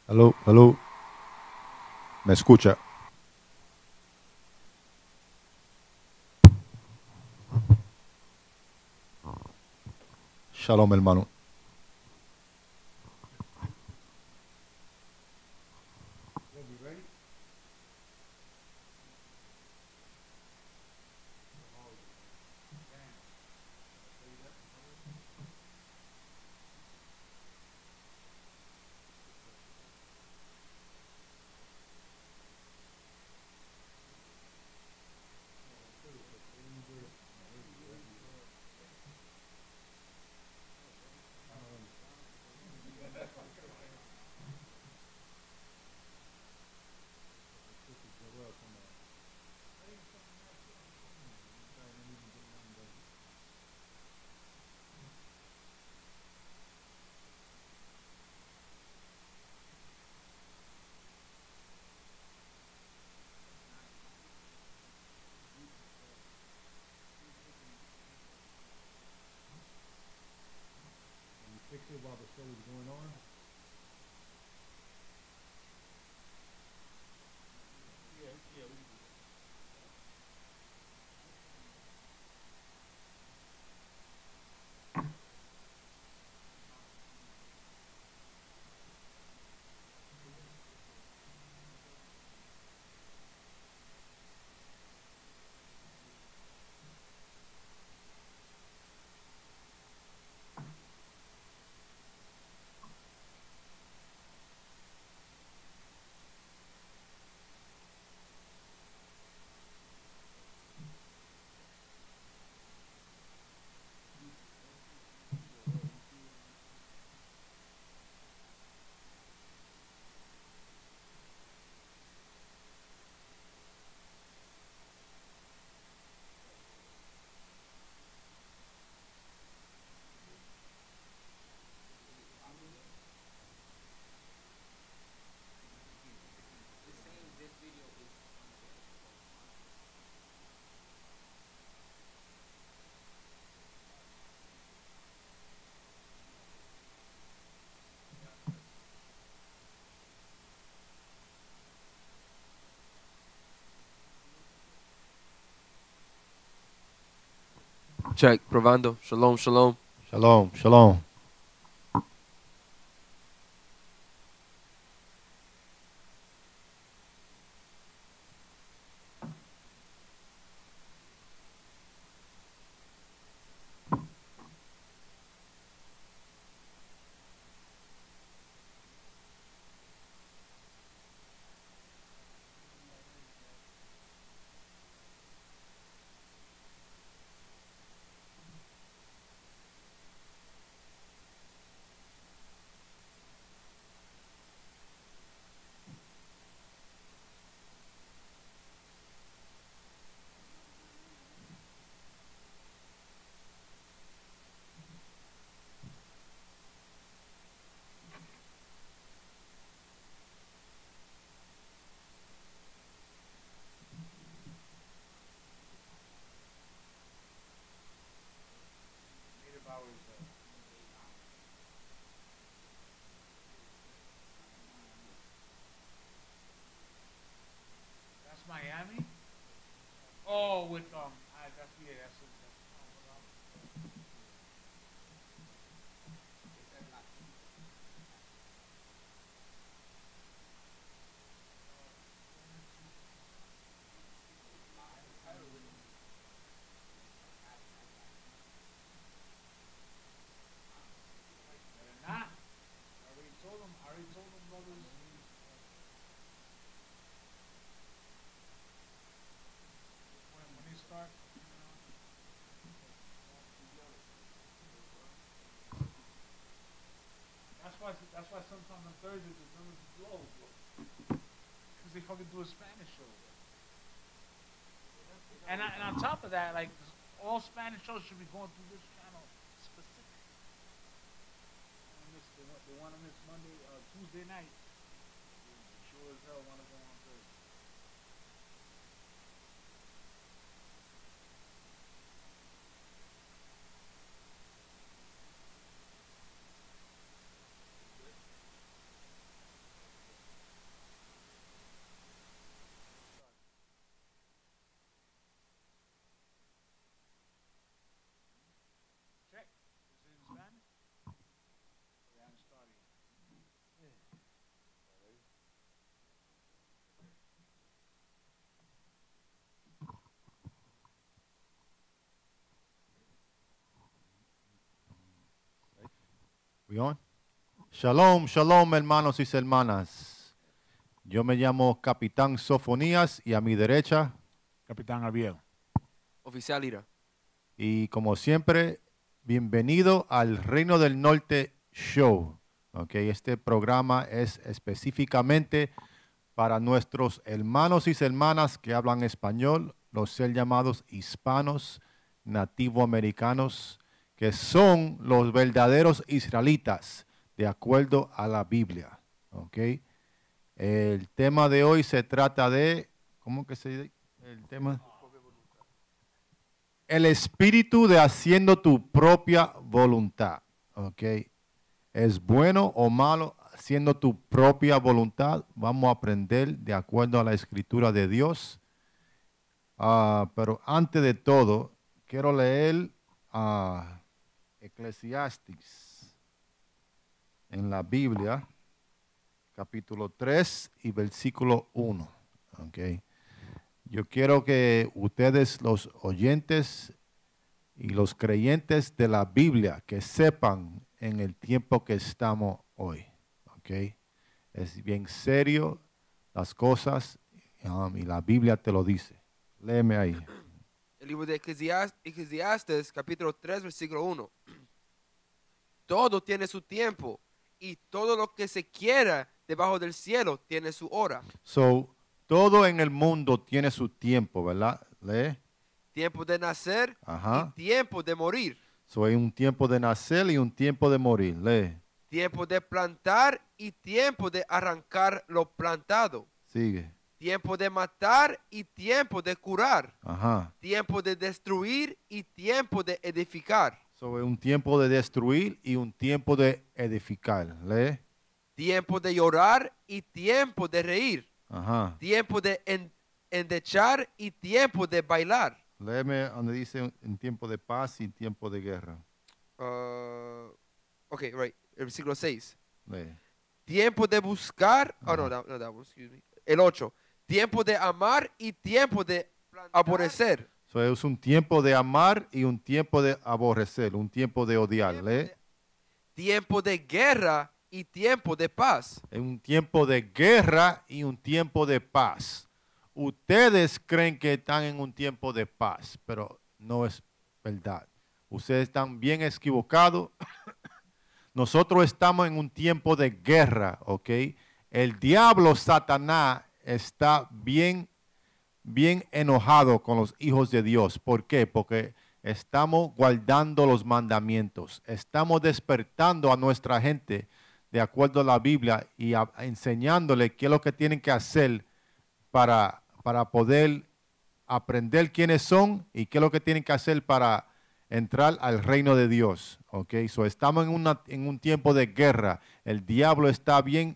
Aló, aló, me escucha. Shalom, hermano. Check, probando. Shalom, shalom. Shalom, shalom. That's Miami. Oh, with that's yeah, that's better not. I already told them brothers. When they start, that's why sometimes on Thursdays the numbers is low because they fucking do a Spanish show. And on top of that, like all Spanish shows should be going through this channel specific. They want to miss Monday, Tuesday night. They sure as hell want to go on Thursday. We on? Shalom, shalom, hermanos y hermanas. Yo me llamo Capitán Sofonías y a mi derecha, Capitán Javier. Oficial Ira. y como siempre, bienvenido al Reino del Norte Show. Okay, este programa es específicamente para nuestros hermanos y hermanas que hablan español, los ser llamados hispanos, nativoamericanos, que son los verdaderos israelitas, de acuerdo a la Biblia. Okay. El tema de hoy se trata de, ¿cómo que se dice el tema? El espíritu de haciendo tu propia voluntad. Okay. ¿Es bueno o malo haciendo tu propia voluntad? Vamos a aprender de acuerdo a la escritura de Dios. Pero antes de todo, quiero leer Eclesiastes en la Biblia, capítulo 3 y versículo 1. Okay. Yo quiero que ustedes, los oyentes y los creyentes de la Biblia, que sepan en el tiempo que estamos hoy. Okay. Es bien serio las cosas y la Biblia te lo dice. Léeme ahí. El libro de Eclesiastes, capítulo 3, versículo 1. Todo tiene su tiempo y todo lo que se quiera debajo del cielo tiene su hora. So, todo en el mundo tiene su tiempo, ¿verdad? Lee. Tiempo de nacer Ajá. y tiempo de morir. So, hay un tiempo de nacer y un tiempo de morir. Lee. Tiempo de plantar y tiempo de arrancar lo plantado. Sigue. Tiempo de matar y tiempo de curar. Ajá. Tiempo de destruir y tiempo de edificar. So, hay un tiempo de destruir y un tiempo de edificar. Lee. Tiempo de llorar y tiempo de reír. Ajá. Tiempo de endechar y tiempo de bailar. Léeme donde dice en tiempo de paz y en tiempo de guerra. Okay, right. El versículo 6. Lee. Tiempo de buscar. Oh, no, that one, excuse me. El 8. Tiempo de amar y tiempo de aborrecer. So, es un tiempo de amar y un tiempo de aborrecer, un tiempo de odiar. Lee. Tiempo de guerra y tiempo de paz. Es un tiempo de guerra y un tiempo de paz. Ustedes creen que están en un tiempo de paz, pero no es verdad. Ustedes están bien equivocados. Nosotros estamos en un tiempo de guerra, ¿ok? El diablo, Satanás, está bien enojado con los hijos de Dios. ¿Por qué? Porque estamos guardando los mandamientos. Estamos despertando a nuestra gente de acuerdo a la Biblia y enseñándole qué es lo que tienen que hacer para poder aprender quiénes son y qué es lo que tienen que hacer para entrar al reino de Dios. Okay, so estamos en un tiempo de guerra. El diablo está bien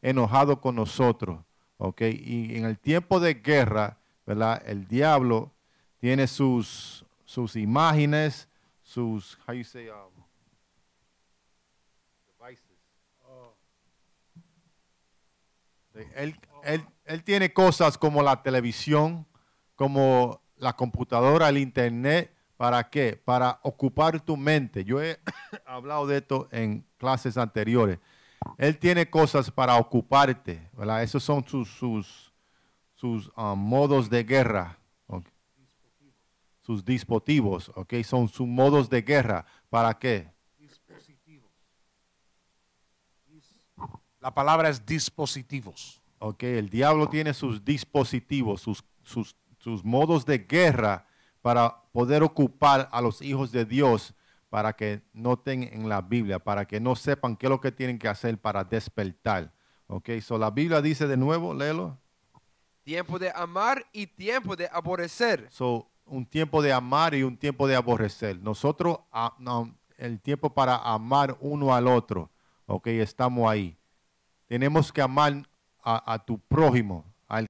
enojado con nosotros. Okay, y en el tiempo de guerra, ¿verdad? El diablo tiene sus imágenes, sus, how you say, devices. Él tiene cosas como la televisión, como la computadora, el internet. ¿Para qué? Para ocupar tu mente. Yo he hablado de esto en clases anteriores. Él tiene cosas para ocuparte, ¿verdad? Esos son sus modos de guerra. Okay. Sus dispositivos, ¿ok? Son sus modos de guerra. ¿Para qué? Dispositivos. La palabra es dispositivos. Ok, el diablo tiene sus dispositivos, sus modos de guerra para poder ocupar a los hijos de Dios para que no estén en la Biblia, para que no sepan qué es lo que tienen que hacer para despertar. Ok, so la Biblia dice de nuevo, léelo. Tiempo de amar y tiempo de aborrecer. So, un tiempo de amar y un tiempo de aborrecer. Nosotros, el tiempo para amar uno al otro, ok, estamos ahí. Tenemos que amar a tu prójimo, al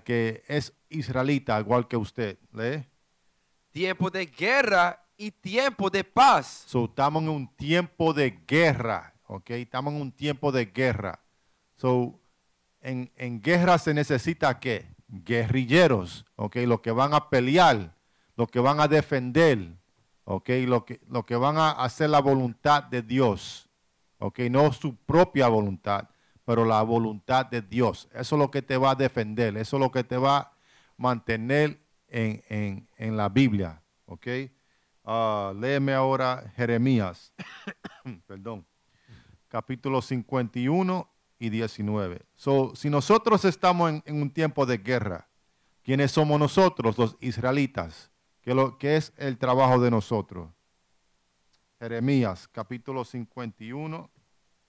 que es israelita, igual que usted. ¿Lee? Tiempo de guerra y tiempo de paz. So, estamos en un tiempo de guerra, ¿ok? Estamos en un tiempo de guerra. So, en guerra se necesita ¿qué? Guerrilleros, ¿ok? Los que van a pelear, los que van a defender, ¿ok? Lo que van a hacer la voluntad de Dios, ¿ok? No su propia voluntad, pero la voluntad de Dios. Eso es lo que te va a defender, eso es lo que te va a mantener en la Biblia, ¿ok? Léeme ahora Jeremías, perdón, capítulo 51 y 19. Si nosotros estamos en un tiempo de guerra, ¿quiénes somos nosotros, los israelitas? ¿Qué es el trabajo de nosotros? Jeremías, capítulo 51,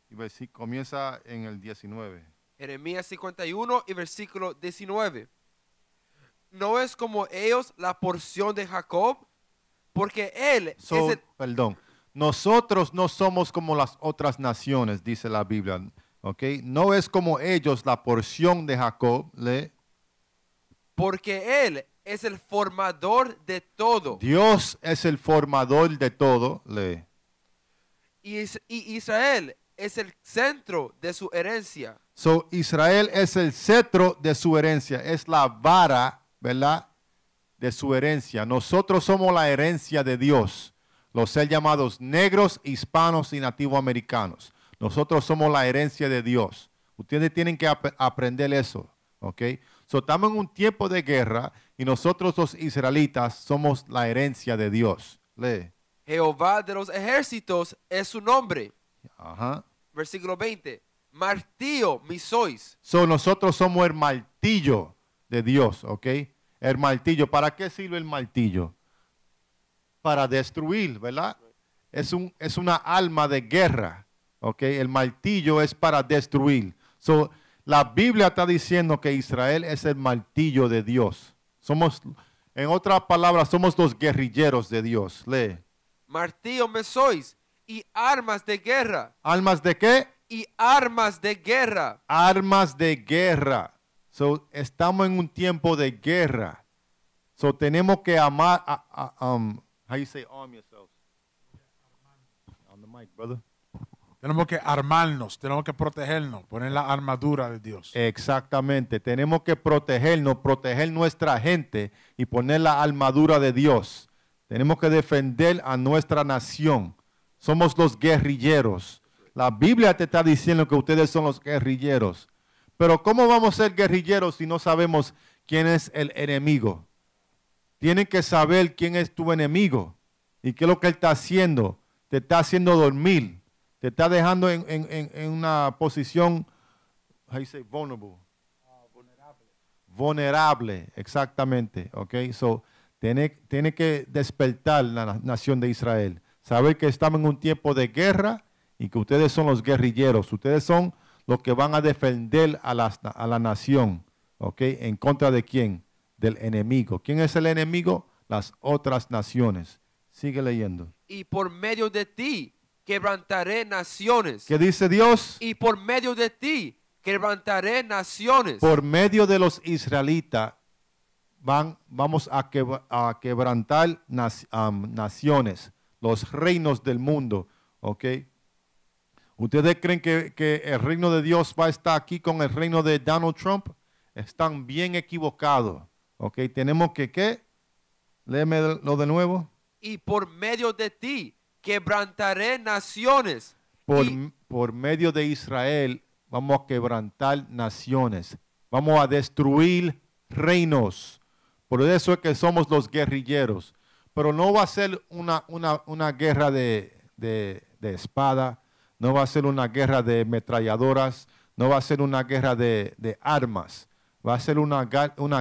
y comienza en el 19. Jeremías 51 y versículo 19. ¿No es como ellos la porción de Jacob? Porque él es el... Perdón. Nosotros no somos como las otras naciones, dice la Biblia. ¿Ok? No es como ellos la porción de Jacob. Porque él es el formador de todo. Dios es el formador de todo. Y Israel es el centro de su herencia. Israel es el cetro de su herencia. Es la vara, ¿verdad?, de su herencia. Nosotros somos la herencia de Dios. Los ser llamados negros, hispanos y nativoamericanos. Nosotros somos la herencia de Dios. Ustedes tienen que aprender eso, ¿ok? Estamos en un tiempo de guerra y nosotros los israelitas somos la herencia de Dios. Lee. Jehová de los ejércitos es su nombre. Ajá. Versículo 20. Martillo mi sois. Nosotros somos el martillo de Dios, ¿ok? El martillo. ¿Para qué sirve el martillo? Para destruir, ¿verdad? Es una alma de guerra, ¿ok? El martillo es para destruir. La Biblia está diciendo que Israel es el martillo de Dios. En otras palabras, somos los guerrilleros de Dios. Lee. Martillo me sois y armas de guerra. ¿Armas de qué? Y armas de guerra. Armas de guerra. Estamos en un tiempo de guerra. Tenemos que amar. How you say arm yourselves? On the mic, brother. Tenemos que armarnos, tenemos que protegernos, poner la armadura de Dios. Exactamente. Tenemos que protegernos, proteger nuestra gente y poner la armadura de Dios. Tenemos que defender a nuestra nación. Somos los guerrilleros. La Biblia te está diciendo que ustedes son los guerrilleros. Pero ¿cómo vamos a ser guerrilleros si no sabemos quién es el enemigo? Tienen que saber quién es tu enemigo y qué es lo que él está haciendo. Te está haciendo dormir. Te está dejando en una posición, how you say, vulnerable. Vulnerable, exactamente. Okay, tiene que despertar la nación de Israel. Saber que estamos en un tiempo de guerra y que ustedes son los guerrilleros. Ustedes son los que van a defender a la nación. Okay, ¿en contra de quién? Del enemigo. ¿Quién es el enemigo? Las otras naciones. Sigue leyendo. Y por medio de ti quebrantaré naciones. ¿Qué dice Dios? Y por medio de ti quebrantaré naciones. Por medio de los israelitas vamos a quebrantar naciones, los reinos del mundo. ¿Ok? ¿Ustedes creen que el reino de Dios va a estar aquí con el reino de Donald Trump? Están bien equivocados. ¿Ok? Tenemos que, ¿qué? Léeme lo de nuevo. Y por medio de ti quebrantaré naciones. Por medio de Israel vamos a quebrantar naciones. Vamos a destruir reinos. Por eso es que somos los guerrilleros. Pero no va a ser una guerra de espada. No va a ser una guerra de ametralladoras. No va a ser una guerra de armas. Va a ser una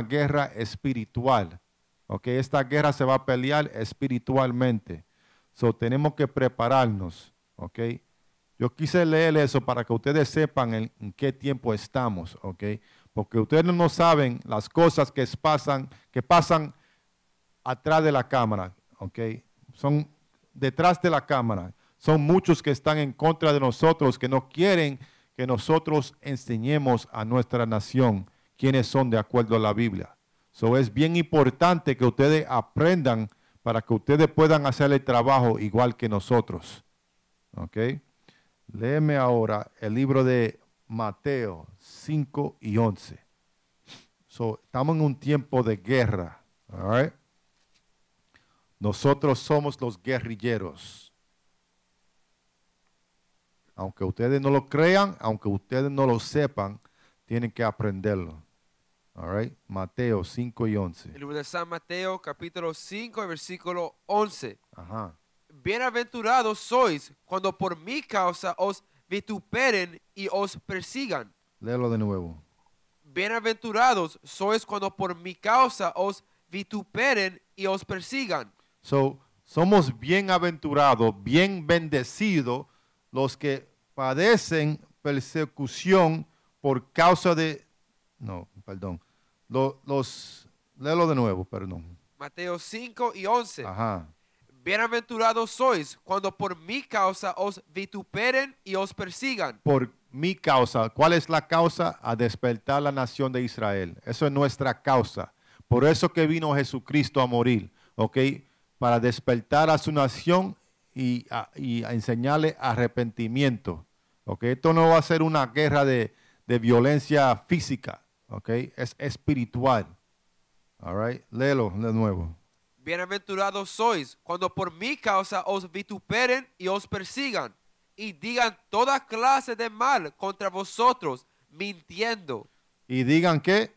guerra espiritual. Okay, esta guerra se va a pelear espiritualmente. Tenemos que prepararnos. Okay. Yo quise leer eso para que ustedes sepan en qué tiempo estamos. Okay. Porque ustedes no saben las cosas que pasan atrás de la cámara. Okay. Son detrás de la cámara. Son muchos que están en contra de nosotros, que no quieren que nosotros enseñemos a nuestra nación quiénes son de acuerdo a la Biblia. Es bien importante que ustedes aprendan para que ustedes puedan hacer el trabajo igual que nosotros. ¿Ok? Léeme ahora el libro de Mateo 5 y 11. Estamos en un tiempo de guerra. All right? Nosotros somos los guerrilleros. Aunque ustedes no lo crean, aunque ustedes no lo sepan, tienen que aprenderlo. All right? Mateo 5 y 11. El libro de San Mateo, capítulo 5, y versículo 11. Ajá. Bienaventurados sois cuando por mi causa os vituperen y os persigan. Léelo de nuevo. Bienaventurados sois cuando por mi causa os vituperen y os persigan. So, somos bienaventurados, bien bendecidos los que padecen persecución por causa de... No, perdón. Léelo de nuevo, perdón. Mateo 5 y 11. Ajá. Bienaventurados sois cuando por mi causa os vituperen y os persigan. Por mi causa. ¿Cuál es la causa? A despertar la nación de Israel. Eso es nuestra causa. Por eso que vino Jesucristo a morir, ¿ok? Para despertar a su nación y a enseñarle arrepentimiento, ¿ok? Esto no va a ser una guerra de violencia física, ¿ok? Es espiritual. All right, léelo de nuevo. Bienaventurados sois cuando por mi causa os vituperen y os persigan y digan toda clase de mal contra vosotros, mintiendo. Y digan que,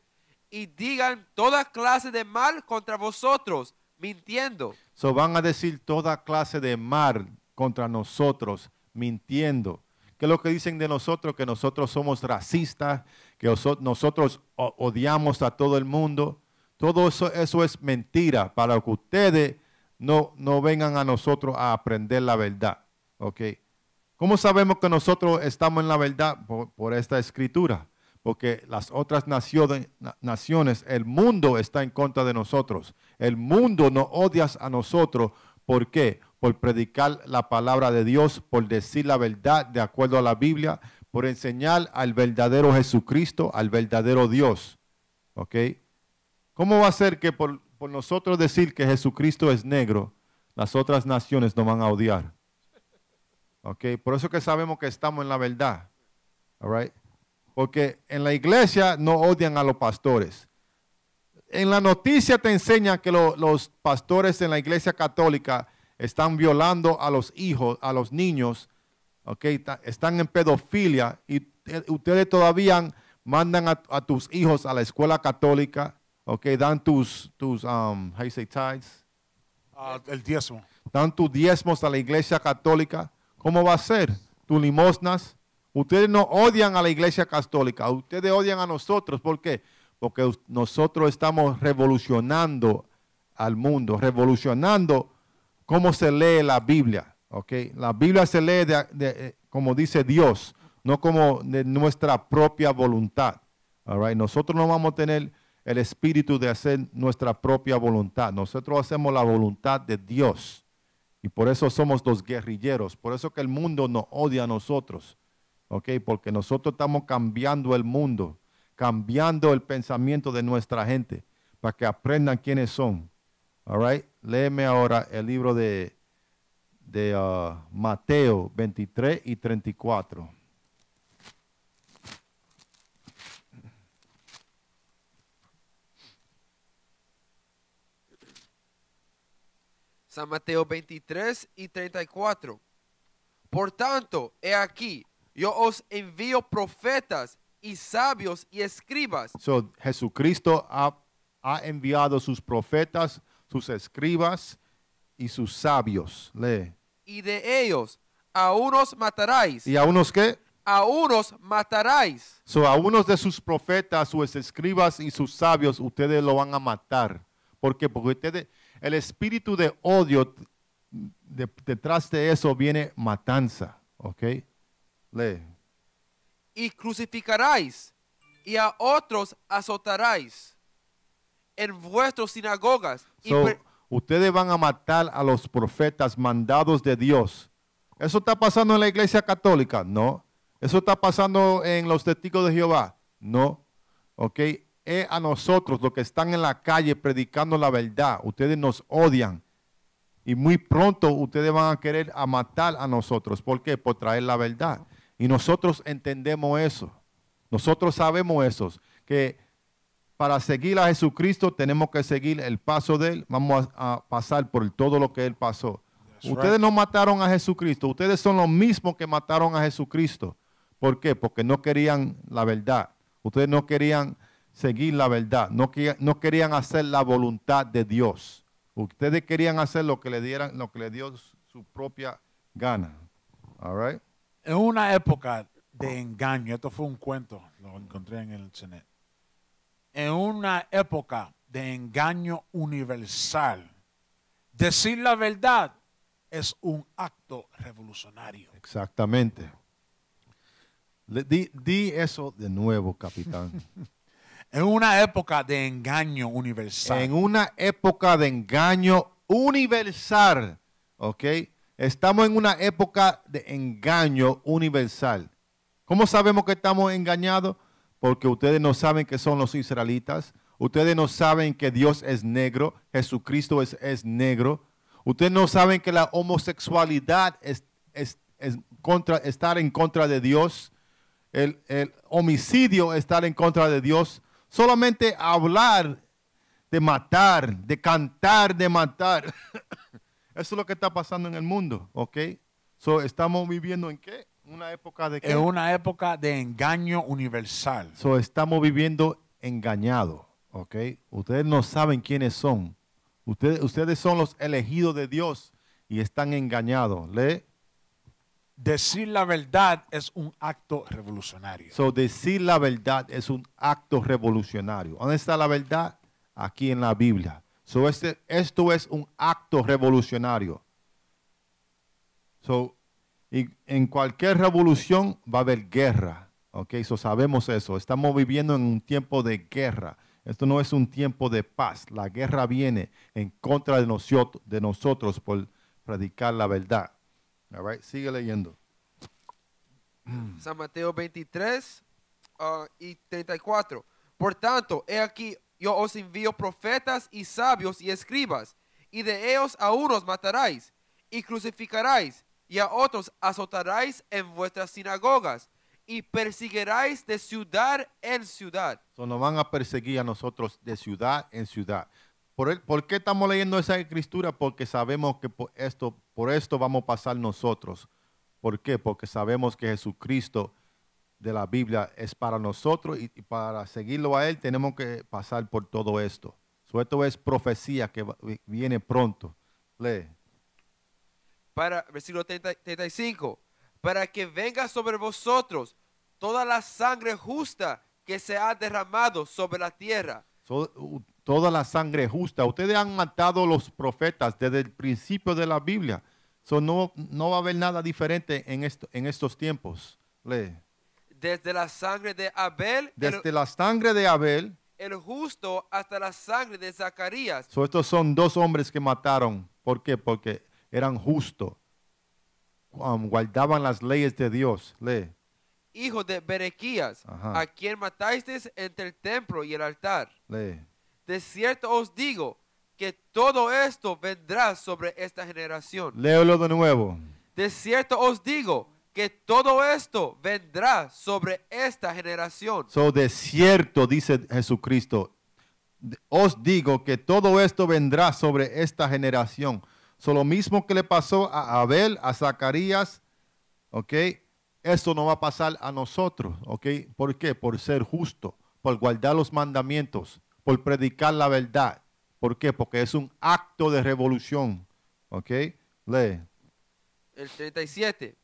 Y digan toda clase de mal contra vosotros, mintiendo. so van a decir toda clase de mal contra nosotros, mintiendo. ¿Qué es lo que dicen de nosotros? Que nosotros somos racistas, que nosotros odiamos a todo el mundo. Todo eso es mentira para que ustedes no vengan a nosotros a aprender la verdad. ¿Ok? ¿Cómo sabemos que nosotros estamos en la verdad? Por esta escritura. Porque las otras naciones, el mundo está en contra de nosotros. El mundo nos odia a nosotros. ¿Por qué? Por predicar la palabra de Dios, por decir la verdad de acuerdo a la Biblia, por enseñar al verdadero Jesucristo, al verdadero Dios. ¿Ok? ¿Cómo va a ser que por nosotros decir que Jesucristo es negro, las otras naciones nos van a odiar? ¿Ok? Por eso que sabemos que estamos en la verdad. All right? Porque en la iglesia no odian a los pastores. En la noticia te enseñan que los pastores en la iglesia católica están violando a los hijos, a los niños, okay, están en pedofilia y ustedes todavía mandan a tus hijos a la escuela católica, okay, dan tus how you say tithes? El diezmo. Dan tus diezmos a la iglesia católica. ¿Cómo va a ser? Tus limosnas. Ustedes no odian a la iglesia católica, ustedes odian a nosotros. ¿Por qué? Porque nosotros estamos revolucionando al mundo, revolucionando cómo se lee la Biblia. ¿Okay? La Biblia se lee como dice Dios, no como de nuestra propia voluntad. All right? Nosotros no vamos a tener el espíritu de hacer nuestra propia voluntad. Nosotros hacemos la voluntad de Dios. Y por eso somos los guerrilleros. Por eso que el mundo nos odia a nosotros. Okay, porque nosotros estamos cambiando el mundo, cambiando el pensamiento de nuestra gente, para que aprendan quiénes son. All right? Léeme ahora el libro de Mateo 23 y 34. San Mateo 23 y 34. Por tanto, he aquí, yo os envío profetas y sabios y escribas. So, Jesucristo ha enviado sus profetas, sus escribas y sus sabios. Lee. Y de ellos a unos mataráis. ¿Y a unos qué? A unos mataráis. So, a unos de sus profetas, sus escribas y sus sabios, ustedes lo van a matar. ¿Por qué? Porque ustedes, el espíritu de odio, detrás de eso viene matanza. ¿Ok? Lee. Y crucificaráis, y a otros azotaráis en vuestras sinagogas. So, ustedes van a matar a los profetas mandados de Dios. ¿Eso está pasando en la iglesia católica? No. ¿Eso está pasando en los testigos de Jehová? No. ¿Ok? Es a nosotros, los que están en la calle predicando la verdad. Ustedes nos odian. Y muy pronto ustedes van a querer matar a nosotros. ¿Por qué? Por traer la verdad. Y nosotros entendemos eso. Nosotros sabemos eso. Que para seguir a Jesucristo tenemos que seguir el paso de Él. Vamos a pasar por todo lo que Él pasó. That's Ustedes right. no mataron a Jesucristo. Ustedes son los mismos que mataron a Jesucristo. ¿Por qué? Porque no querían la verdad. Ustedes no querían seguir la verdad. No querían hacer la voluntad de Dios. Ustedes querían hacer lo que le dio su propia gana. All right? En una época de engaño, esto fue un cuento, lo encontré en el internet. En una época de engaño universal, decir la verdad es un acto revolucionario. Exactamente. Di eso de nuevo, capitán. En una época de engaño universal. En una época de engaño universal, ¿ok? Estamos en una época de engaño universal. ¿Cómo sabemos que estamos engañados? Porque ustedes no saben que son los israelitas. Ustedes no saben que Dios es negro. Jesucristo es negro. Ustedes no saben que la homosexualidad es estar en contra de Dios. El homicidio estar en contra de Dios. Solamente hablar de matar, de cantar, de matar. Eso es lo que está pasando en el mundo, ¿ok? So, ¿estamos viviendo en qué? ¿Una época de qué? En una época de engaño universal. So, estamos viviendo engañados, ¿ok? Ustedes no saben quiénes son. Ustedes son los elegidos de Dios y están engañados. Lee. Decir la verdad es un acto revolucionario. So, decir la verdad es un acto revolucionario. ¿Dónde está la verdad? Aquí en la Biblia. So, esto es un acto revolucionario. So, y en cualquier revolución va a haber guerra. Okay, so sabemos eso. Estamos viviendo en un tiempo de guerra. Esto no es un tiempo de paz. La guerra viene en contra de nosotros por predicar la verdad. All right, sigue leyendo. San Mateo 23 y 34. Por tanto, he aquí, yo os envío profetas y sabios y escribas, y de ellos a unos mataráis y crucificaráis, y a otros azotaráis en vuestras sinagogas, y perseguiráis de ciudad en ciudad. So, nos van a perseguir a nosotros de ciudad en ciudad. ¿Por qué estamos leyendo esa escritura? Porque sabemos que por esto vamos a pasar nosotros. ¿Por qué? Porque sabemos que Jesucristo de la Biblia es para nosotros y para seguirlo a Él tenemos que pasar por todo esto. So, esto es profecía que viene pronto. Lee. Versículo 35. Para que venga sobre vosotros toda la sangre justa que se ha derramado sobre la tierra. Toda la sangre justa. Ustedes han matado a los profetas desde el principio de la Biblia. So, no va a haber nada diferente en estos tiempos. Lee. Desde la sangre de Abel, Desde la sangre de Abel. el justo, hasta la sangre de Zacarías. So, estos son dos hombres que mataron. ¿Por qué? Porque eran justos. Guardaban las leyes de Dios. Lee. Hijo de Berequías, Ajá. a quien matasteis entre el templo y el altar. Lee. De cierto os digo que todo esto vendrá sobre esta generación. Léelo de nuevo. De cierto os digo que todo esto vendrá sobre esta generación. So, de cierto, dice Jesucristo, os digo que todo esto vendrá sobre esta generación. So, lo mismo que le pasó a Abel, a Zacarías, ¿ok? Esto no va a pasar a nosotros, ¿ok? ¿Por qué? Por ser justo, por guardar los mandamientos, por predicar la verdad. ¿Por qué? Porque es un acto de revolución, ¿ok? Lee. El 37.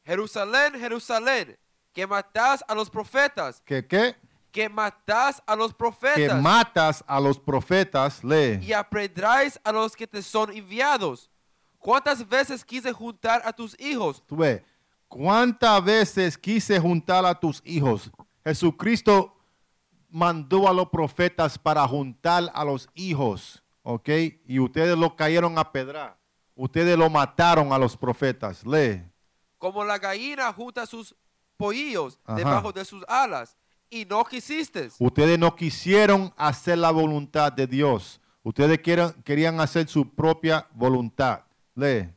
Jerusalén, Jerusalén, que matás a los profetas. ¿Qué? Que matás a los Que profetas. matas a los profetas, lee. Y apedráis a los que te son enviados. ¿Cuántas veces quise juntar a tus hijos? Tú ves, ¿cuántas veces quise juntar a tus hijos? Jesucristo mandó a los profetas para juntar a los hijos, ¿ok? Y ustedes lo cayeron a pedrar. Ustedes lo mataron a los profetas. Lee. Como la gallina junta sus pollillos Ajá. debajo de sus alas. Y no quisiste. Ustedes no quisieron hacer la voluntad de Dios. Ustedes querían hacer su propia voluntad. Lee.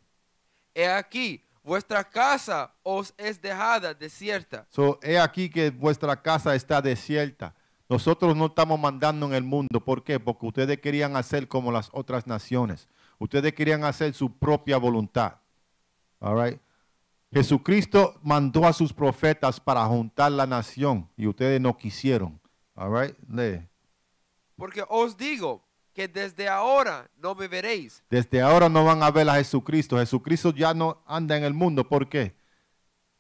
He aquí, vuestra casa os es dejada desierta. So, he aquí que vuestra casa está desierta. Nosotros no estamos mandando en el mundo. ¿Por qué? Porque ustedes querían hacer como las otras naciones. Ustedes querían hacer su propia voluntad. All right. Jesucristo mandó a sus profetas para juntar la nación y ustedes no quisieron. All right. Lee. Porque os digo que desde ahora no me veréis, Desde ahora no van a ver a Jesucristo. Jesucristo ya no anda en el mundo. ¿Por qué?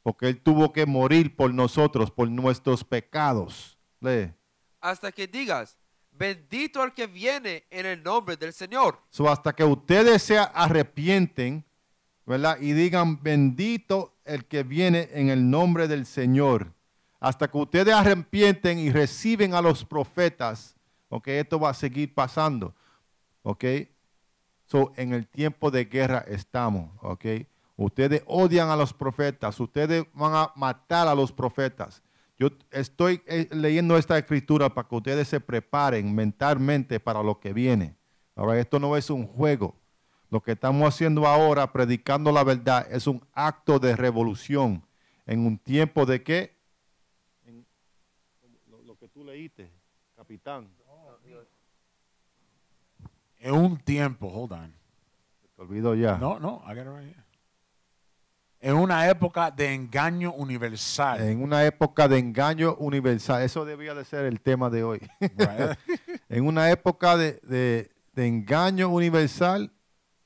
Porque Él tuvo que morir por nosotros, por nuestros pecados. Lee. hasta que digas, bendito el que viene en el nombre del Señor. So, hasta que ustedes se arrepienten, ¿verdad? Y digan, bendito el que viene en el nombre del Señor. Hasta que ustedes arrepienten y reciben a los profetas, ¿ok? Esto va a seguir pasando, ¿ok? So, en el tiempo de guerra estamos, ¿ok? Ustedes odian a los profetas, ustedes van a matar a los profetas. Yo estoy leyendo esta escritura para que ustedes se preparen mentalmente para lo que viene. Ahora, esto no es un juego. Lo que estamos haciendo ahora, predicando la verdad, es un acto de revolución. En un tiempo de qué? Lo que tú leíste, capitán. En un tiempo, hold on. Te olvido ya. No, I got it right here. En una época de engaño universal. En una época de engaño universal. Eso debía de ser el tema de hoy. Right? En una época de engaño universal,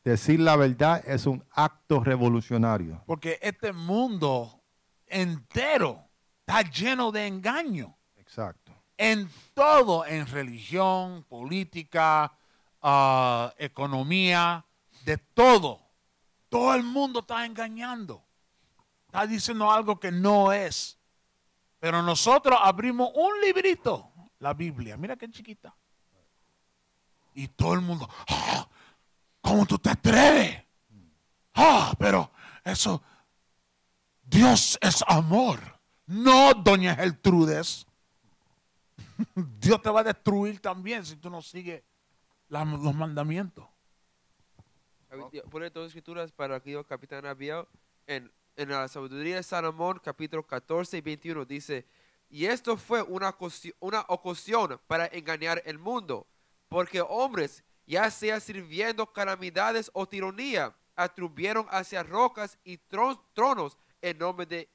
decir la verdad es un acto revolucionario. Porque este mundo entero está lleno de engaño. Exacto. En todo, en religión, política, economía, de todo. Todo el mundo está engañando. Está diciendo algo que no es. Pero nosotros abrimos un librito, la Biblia. Mira qué chiquita. Y todo el mundo, ¡ah! ¿Cómo tú te atreves? Ah, pero eso, Dios es amor. No, doña Gertrudes. Dios te va a destruir también si tú no sigues los mandamientos. Pone todas las escrituras para que yo, capitán Abiel, en la sabiduría de Salomón, capítulo 14 y 21, dice, y esto fue una ocasión para engañar el mundo, porque hombres, ya sea sirviendo calamidades o tiranía, atribuyeron hacia rocas y tronos el nombre de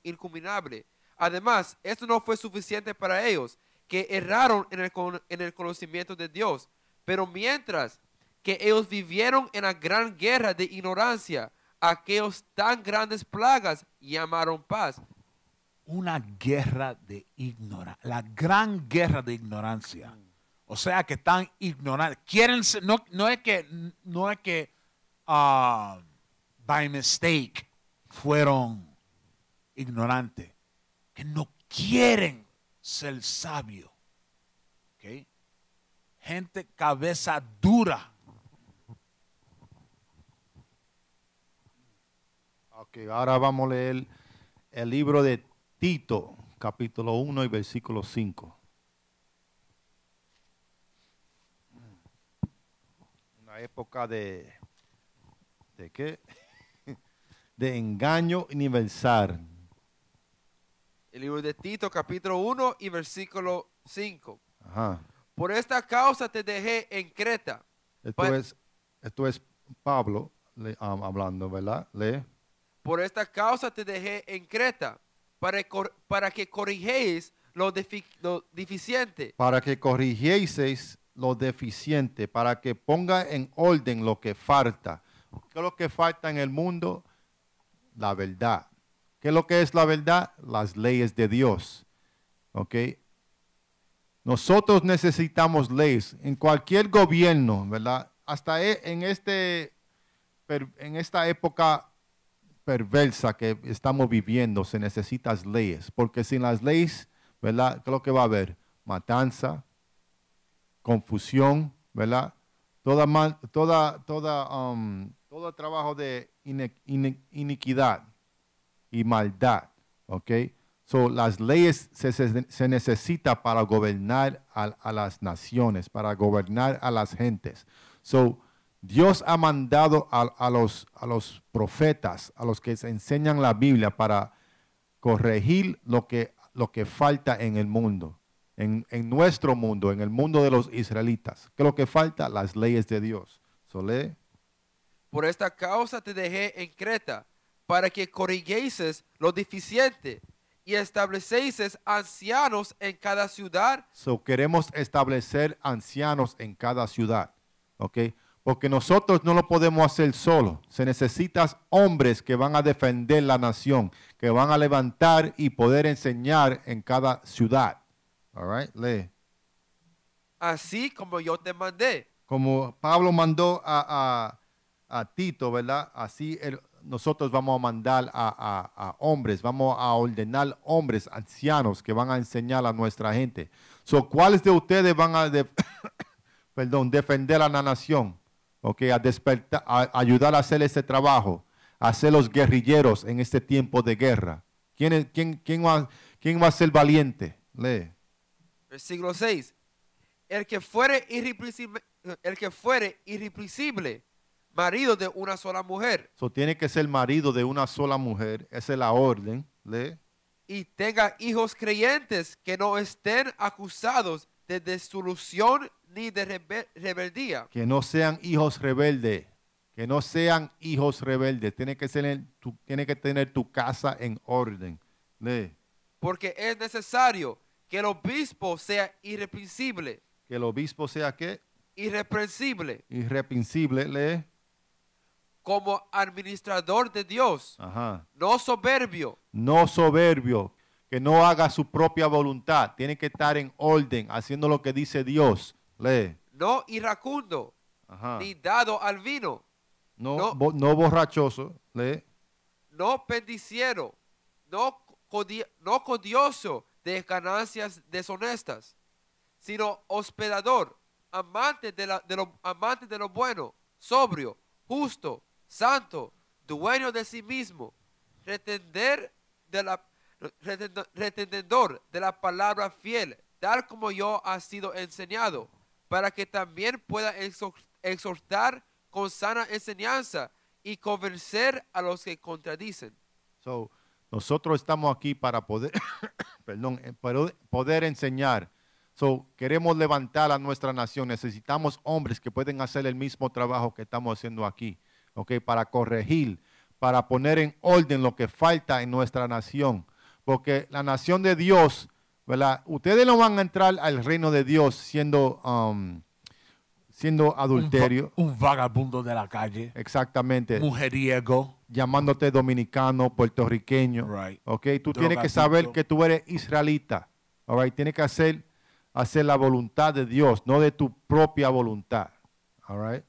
incuminable. Además, esto no fue suficiente para ellos, que erraron en el conocimiento de Dios, pero mientras que ellos vivieron en la gran guerra de ignorancia, aquellos tan grandes plagas llamaron paz. Una guerra de ignorancia, la gran guerra de ignorancia. O sea que están ignorantes. Quieren ser, no es que by mistake fueron ignorantes, que no quieren ser sabios. ¿Okay? Gente cabeza dura. Ok, ahora vamos a leer el libro de Tito, capítulo 1 y versículo 5. Una época ¿de qué? De engaño universal. El libro de Tito, capítulo 1 y versículo 5. Ajá. Por esta causa te dejé en Creta. Esto es Pablo hablando, ¿verdad? Lee. Por esta causa te dejé en Creta, para que corrigéis lo deficiente. Para que corrigieseis lo deficiente, para que ponga en orden lo que falta. ¿Qué es lo que falta en el mundo? La verdad. ¿Qué es lo que es la verdad? Las leyes de Dios. ¿Ok? Nosotros necesitamos leyes en cualquier gobierno, ¿verdad? Hasta en esta época perversa que estamos viviendo se necesitan leyes, porque sin las leyes, ¿verdad? ¿Qué es lo que va a haber? Matanza, confusión, ¿verdad? Todo trabajo de iniquidad y maldad, ¿ok? So, las leyes se necesitan para gobernar a las naciones, para gobernar a las gentes. So, Dios ha mandado a los profetas, a los que se enseñan la Biblia, para corregir lo que falta en el mundo. en nuestro mundo, en el mundo de los israelitas. ¿Qué es lo que falta? Las leyes de Dios. So, lee. Por esta causa te dejé en Creta, para que corrigieses lo deficiente y establecieses ancianos en cada ciudad. So, queremos establecer ancianos en cada ciudad. ¿Ok? Porque nosotros no lo podemos hacer solo. Se necesitan hombres que van a defender la nación, que van a levantar y poder enseñar en cada ciudad. All right, lee. Así como yo te mandé. Como Pablo mandó a Tito, ¿verdad? Así nosotros vamos a mandar a hombres, vamos a ordenar hombres, ancianos que van a enseñar a nuestra gente. So, ¿cuáles de ustedes van a defender a la nación? Okay, a despertar, a ayudar a hacer ese trabajo, a ser los guerrilleros en este tiempo de guerra. ¿Quién va a ser valiente? Lee. Versículo 6. El que fuere irrepresible, marido de una sola mujer, So, tiene que ser marido de una sola mujer. Esa es la orden. Lee. y tenga hijos creyentes que no estén acusados de disolución ni de rebeldía. Que no sean hijos rebeldes. Que no sean hijos rebeldes. Tiene que tener tu casa en orden. Lee. Porque es necesario que el obispo sea irreprensible, Que el obispo sea ¿qué? irreprensible, Irreprensible. Lee. como administrador de Dios, Ajá. no soberbio, No soberbio, que no haga su propia voluntad. Tiene que estar en orden, haciendo lo que dice Dios. Lee. no iracundo, Ajá. ni dado al vino, No borrachoso. Lee. no pendiciero, no codioso de ganancias deshonestas, sino hospedador, amante de lo bueno, sobrio, justo, santo, dueño de sí mismo, retendedor de la palabra fiel, tal como yo ha sido enseñado, para que también pueda exhortar con sana enseñanza y convencer a los que contradicen. So, nosotros estamos aquí para poder, para poder enseñar. So, queremos levantar a nuestra nación. Necesitamos hombres que pueden hacer el mismo trabajo que estamos haciendo aquí. Okay, para corregir, para poner en orden lo que falta en nuestra nación. Porque la nación de Dios, ¿verdad? Ustedes no van a entrar al reino de Dios siendo adulterio. Un vagabundo de la calle, Exactamente. mujeriego. Llamándote dominicano, puertorriqueño. Right. Okay, tú tienes que Drogadicto. saber que tú eres israelita. All right, tienes que hacer la voluntad de Dios, no de tu propia voluntad. All right.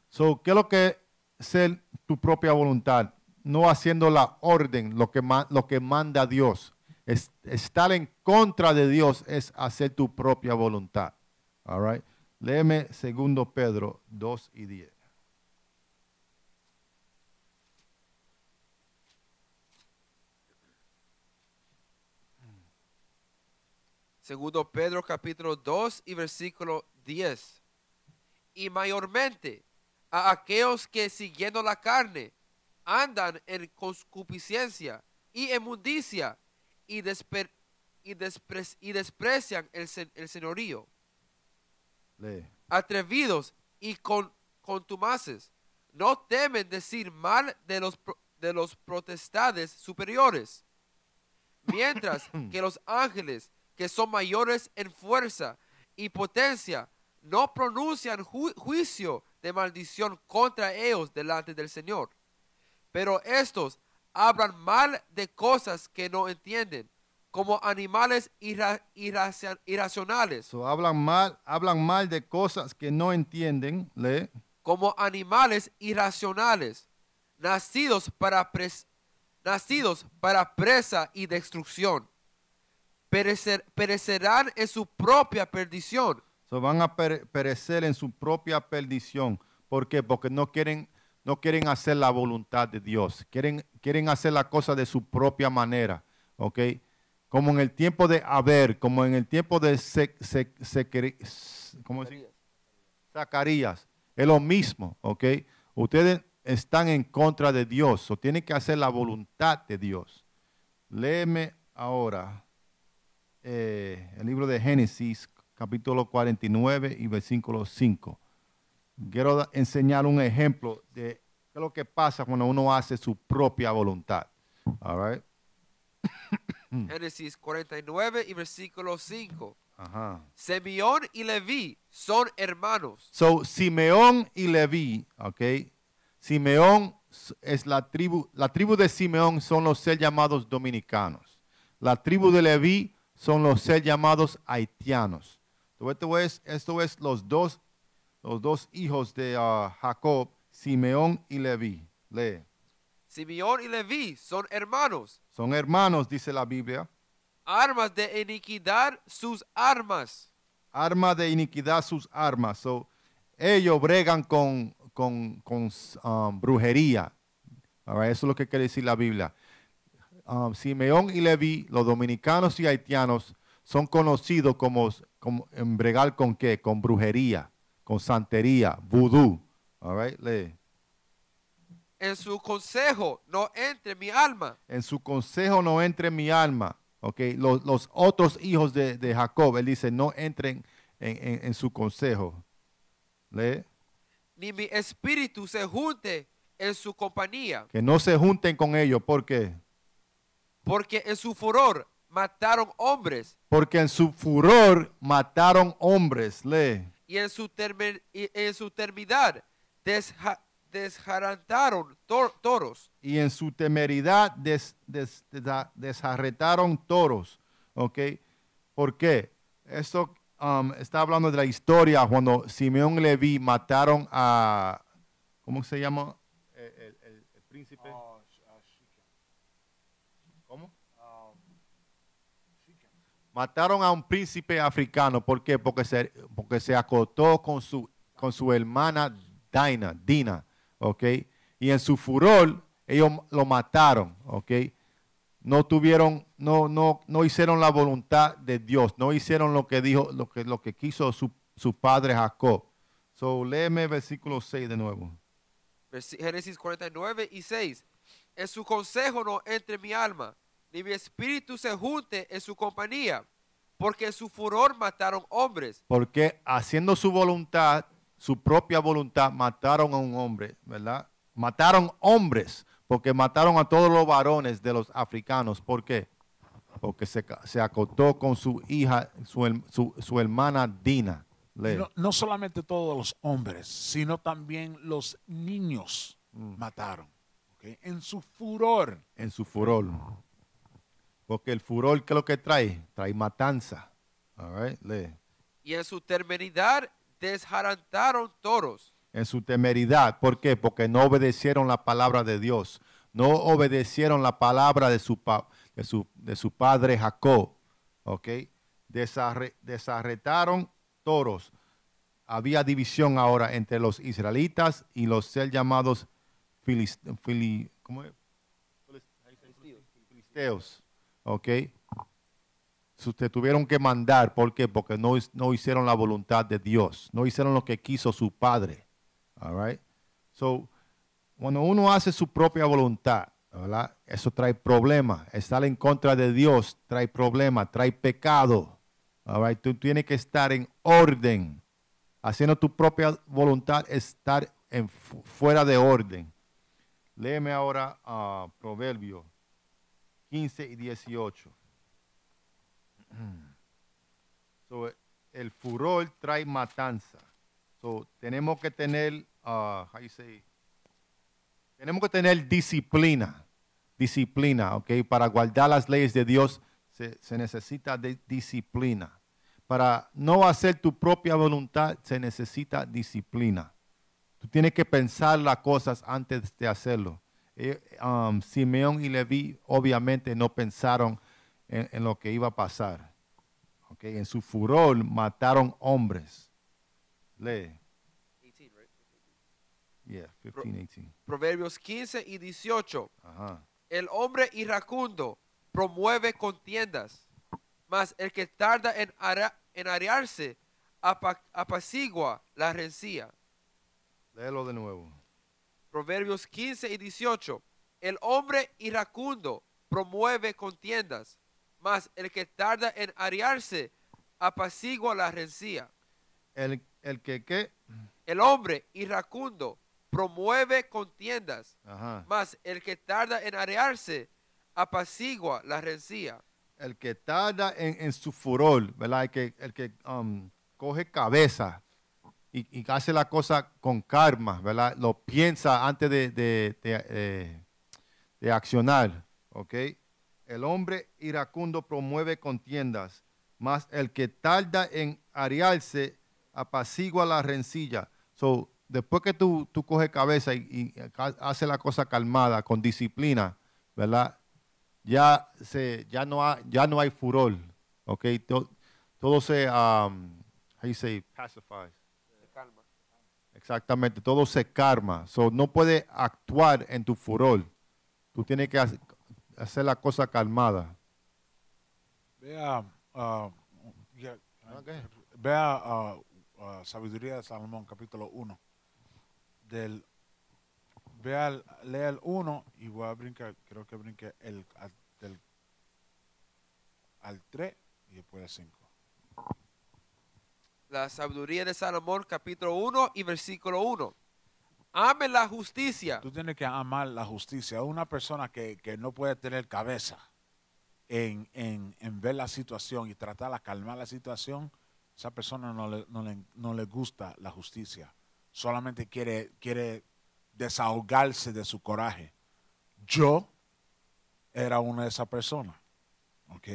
So, ¿qué es lo que es ser tu propia voluntad? No haciendo la orden, lo que manda Dios. Estar en contra de Dios es hacer tu propia voluntad. All right. Léeme 2 Pedro 2:10. Segundo Pedro capítulo 2 y versículo 10. Y mayormente a aquellos que siguiendo la carne andan en concupiscencia y inmundicia y desprecian el señorío, Lee. atrevidos y contumaces, no temen decir mal de los potestades superiores, mientras que los ángeles, que son mayores en fuerza y potencia, no pronuncian juicio de maldición contra ellos delante del Señor. Pero estos hablan mal de cosas que no entienden, como animales irracionales, So, hablan mal de cosas que no entienden. Lee. como animales irracionales, nacidos para presa y destrucción. Perecerán en su propia perdición, So, van a perecer en su propia perdición. ¿Por qué? Porque no quieren hacer la voluntad de Dios. Quieren hacer la cosa de su propia manera. ¿Ok? Como en el tiempo de Abel, como en el tiempo de Zacarías. Es lo mismo. ¿Ok? Ustedes están en contra de Dios. O tienen que hacer la voluntad de Dios. Léeme ahora el libro de Génesis, capítulo 49 y versículo 5. Quiero enseñar un ejemplo de qué es lo que pasa cuando uno hace su propia voluntad. All right? Génesis 49 y versículo 5. Ajá. Simeón y Leví son hermanos. So, Simeón y Leví, ok. Simeón es la tribu de Simeón son los ser llamados dominicanos. La tribu de Leví son los ser llamados haitianos. Esto es los dos hijos de Jacob, Simeón y Leví. Lee. Simeón y Leví son hermanos. Son hermanos, dice la Biblia. Armas de iniquidad sus armas. Arma de iniquidad sus armas. So, ellos bregan con brujería. All right, eso es lo que quiere decir la Biblia. Simeón y Leví, los dominicanos y haitianos, son conocidos como en bregar con qué? Con brujería, con santería, vudú. All right, lee. En su consejo no entre mi alma. En su consejo no entre mi alma. Okay. Los otros hijos de Jacob, él dice, no entren en su consejo. Lee. Ni mi espíritu se junte en su compañía. Que no se junten con ellos. ¿Por qué? Porque en su furor mataron hombres. Porque en su furor mataron hombres. Lee. Y en su termidad desjarataron toros. Y en su temeridad desarretaron toros. ¿Ok? ¿Por qué? Esto está hablando de la historia cuando Simeón y Leví mataron a, ¿cómo se llama? El príncipe. ¿Cómo? Mataron a un príncipe africano. ¿Por qué? Porque se acostó con su hermana Dina. ¿Ok? Y en su furor, ellos lo mataron. ¿Ok? No hicieron la voluntad de Dios. No hicieron lo que dijo, lo que quiso su padre Jacob. So, léeme versículo 6 de nuevo. Génesis 49 y 6. En su consejo no entre mi alma, ni mi espíritu se junte en su compañía, porque en su furor mataron hombres. Porque haciendo su voluntad, su propia voluntad, mataron a un hombre, ¿verdad? Mataron hombres, porque mataron a todos los varones de los africanos. ¿Por qué? Porque se acostó con su hija, su hermana Dina. No solamente todos los hombres, sino también los niños mataron. ¿Okay? En su furor. En su furor. Porque el furor, ¿qué es lo que trae? Trae matanza. All right, lee. Y en su temeridad desjarataron toros. En su temeridad. ¿Por qué? Porque no obedecieron la palabra de Dios. No obedecieron la palabra de su padre Jacob. ¿Ok? Desarretaron toros. Había división ahora entre los israelitas y los ser llamados filisteos. ¿Ok? Se tuvieron que mandar. ¿Por qué? Porque no hicieron la voluntad de Dios. No hicieron lo que quiso su padre. All right? So, cuando uno hace su propia voluntad, ¿verdad? Eso trae problemas. Estar en contra de Dios trae problemas, trae pecado. All right? Tú tienes que estar en orden. Haciendo tu propia voluntad, estar fuera de orden. Léeme ahora Proverbios 15 y 18. So, el furor trae matanza. So, tenemos que tener, tenemos que tener disciplina. Disciplina, ¿ok? Para guardar las leyes de Dios se necesita de disciplina. Para no hacer tu propia voluntad se necesita disciplina. Tú tienes que pensar las cosas antes de hacerlo. Simeón y Leví obviamente no pensaron en lo que iba a pasar. Okay. En su furor mataron hombres. Lee. 18, right? Yeah, 15, 18. Proverbios 15 y 18. Ajá. El hombre iracundo promueve contiendas, mas el que tarda en arearse apacigua la rencilla. Léelo de nuevo. Proverbios 15 y 18. El hombre iracundo promueve contiendas, mas el que tarda en airarse apacigua la rencilla. El que, ¿qué? El hombre iracundo promueve contiendas, Ajá. mas el que tarda en airarse apacigua la rencilla. El que tarda en su furor, ¿verdad? El que coge cabeza y hace la cosa con karma, ¿verdad? Lo piensa antes de accionar, ¿ok? El hombre iracundo promueve contiendas, mas el que tarda en airarse apacigua la rencilla. So, después que tú coges cabeza y haces la cosa calmada, con disciplina, ¿verdad? Ya no hay furor, ¿ok? Todo se, how you say, pacifies. Calma. Exactamente, todo se calma. So, no puede actuar en tu furor. Tú tienes que hacer la cosa calmada. Vea, ya- Okay. vea Sabiduría de Salomón, capítulo 1. Lea el 1 y voy a brincar, creo que brinque al 3 y después al 5. La sabiduría de Salomón, capítulo 1 y versículo 1. Ame la justicia. Tú tienes que amar la justicia. Una persona que no puede tener cabeza en ver la situación y tratar de calmar la situación, esa persona no le gusta la justicia. Solamente quiere desahogarse de su coraje. Yo era una de esas personas, ¿ok?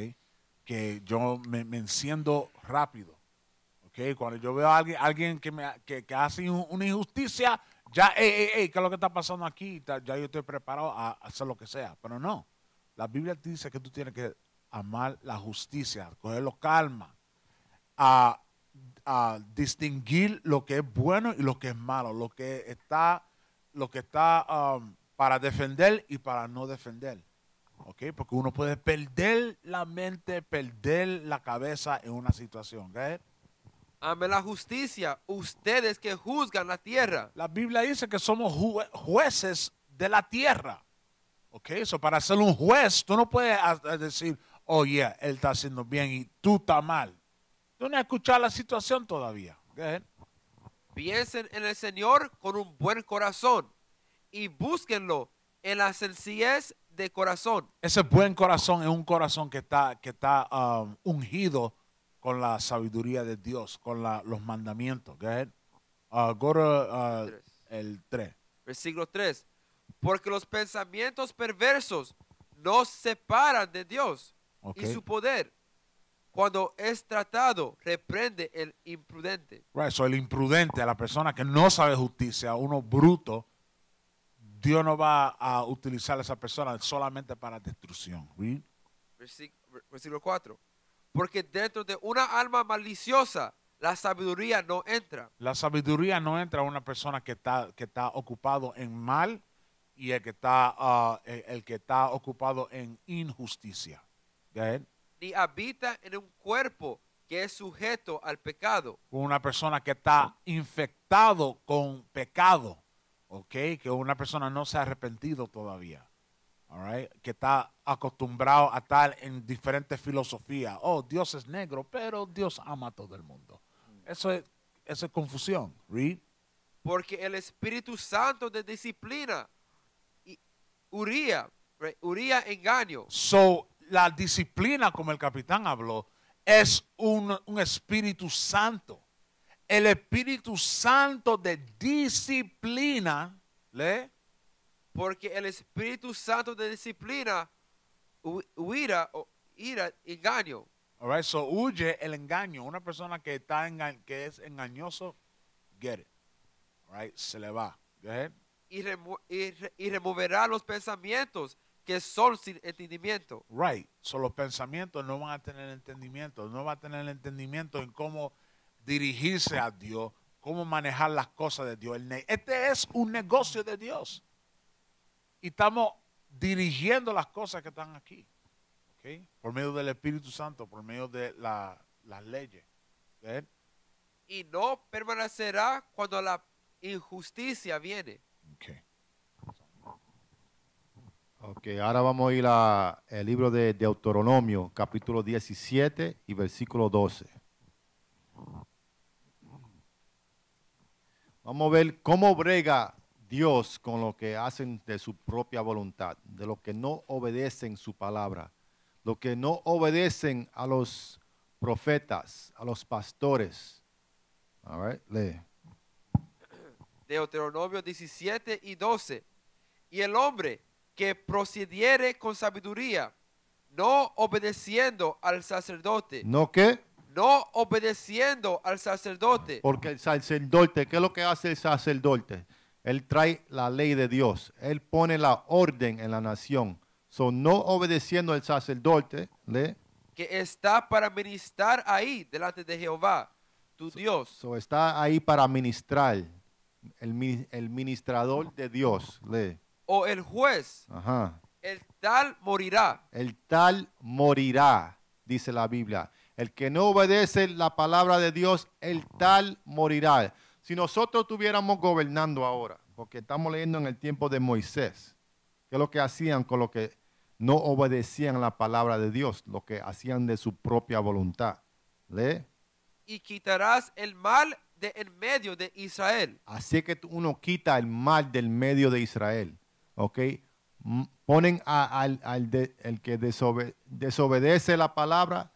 Que yo me enciendo rápido, ¿ok? Cuando yo veo a alguien que hace una injusticia, ya, ¿qué es lo que está pasando aquí? Ya yo estoy preparado a hacer lo que sea, pero no. La Biblia dice que tú tienes que amar la justicia, cogerlo calma, a distinguir lo que es bueno y lo que es malo, lo que está para defender y para no defender. ¿Ok? Porque uno puede perder la mente, perder la cabeza en una situación. ¿Ok? Ame la justicia. Ustedes que juzgan la tierra. La Biblia dice que somos jueces de la tierra. ¿Ok? So para ser un juez, tú no puedes decir, oh yeah, él está haciendo bien y tú estás mal. Tú no has escuchado la situación todavía. Go ahead. Piensen en el Señor con un buen corazón y búsquenlo en la sencillez de corazón. Ese buen corazón es un corazón que está ungido con la sabiduría de Dios, con los mandamientos. Go ahead. Go to el 3. Versículo 3. Porque los pensamientos perversos nos separan de Dios y Okay. su poder. Cuando es tratado, reprende el imprudente. Right. So el imprudente, a la persona que no sabe justicia, uno bruto, Dios no va a utilizar a esa persona solamente para destrucción. Read. Versículo 4. Porque dentro de una alma maliciosa, la sabiduría no entra. La sabiduría no entra a una persona que está ocupado en mal y el que está ocupado en injusticia. Go ahead. Ni habita en un cuerpo que es sujeto al pecado. Una persona que está infectado con pecado, ¿ok? Que una persona no se ha arrepentido todavía, all right? Que está acostumbrado a estar en diferentes filosofías. Oh, Dios es negro, pero Dios ama a todo el mundo. Eso es confusión. Read. Porque el Espíritu Santo de disciplina Uría engaño. So, la disciplina, como el capitán habló, es un Espíritu Santo. El Espíritu Santo de disciplina, ¿lee? Porque el Espíritu Santo de disciplina ira engaño. All right, so huye el engaño. Una persona que es engañoso, get it. All right, se le va. Go ahead. Y removerá los pensamientos que son sin entendimiento. Right. So los pensamientos no van a tener entendimiento. No va a tener entendimiento en cómo dirigirse a Dios, cómo manejar las cosas de Dios. Este es un negocio de Dios. Y estamos dirigiendo las cosas que están aquí. ¿Okay? Por medio del Espíritu Santo, por medio de las leyes. Go ahead. Y no permanecerá cuando la injusticia viene. Okay. Ok, ahora vamos a ir al libro de Deuteronomio, capítulo 17 y versículo 12. Vamos a ver cómo brega Dios con lo que hacen de su propia voluntad, de los que no obedecen su palabra, los que no obedecen a los profetas, a los pastores. All right, lee. Deuteronomio 17 y 12. Y el hombre que procediere con sabiduría, no obedeciendo al sacerdote, ¿No qué? no obedeciendo al sacerdote, Porque el sacerdote, ¿qué es lo que hace el sacerdote? Él trae la ley de Dios. Él pone la orden en la nación. So, no obedeciendo al sacerdote, lee. que está para ministrar ahí delante de Jehová, tu Dios, So, está ahí para ministrar. El ministrador de Dios, lee. o el juez, Ajá. el tal morirá. El tal morirá, dice la Biblia. El que no obedece la palabra de Dios, el tal morirá. Si nosotros estuviéramos gobernando ahora, porque estamos leyendo en el tiempo de Moisés, ¿qué es lo que hacían con lo que no obedecían la palabra de Dios? Lo que hacían de su propia voluntad. ¿Lee? Y quitarás el mal de en medio de Israel. Así que uno quita el mal del medio de Israel. ¿Ok? Ponen el que desobedece la palabra,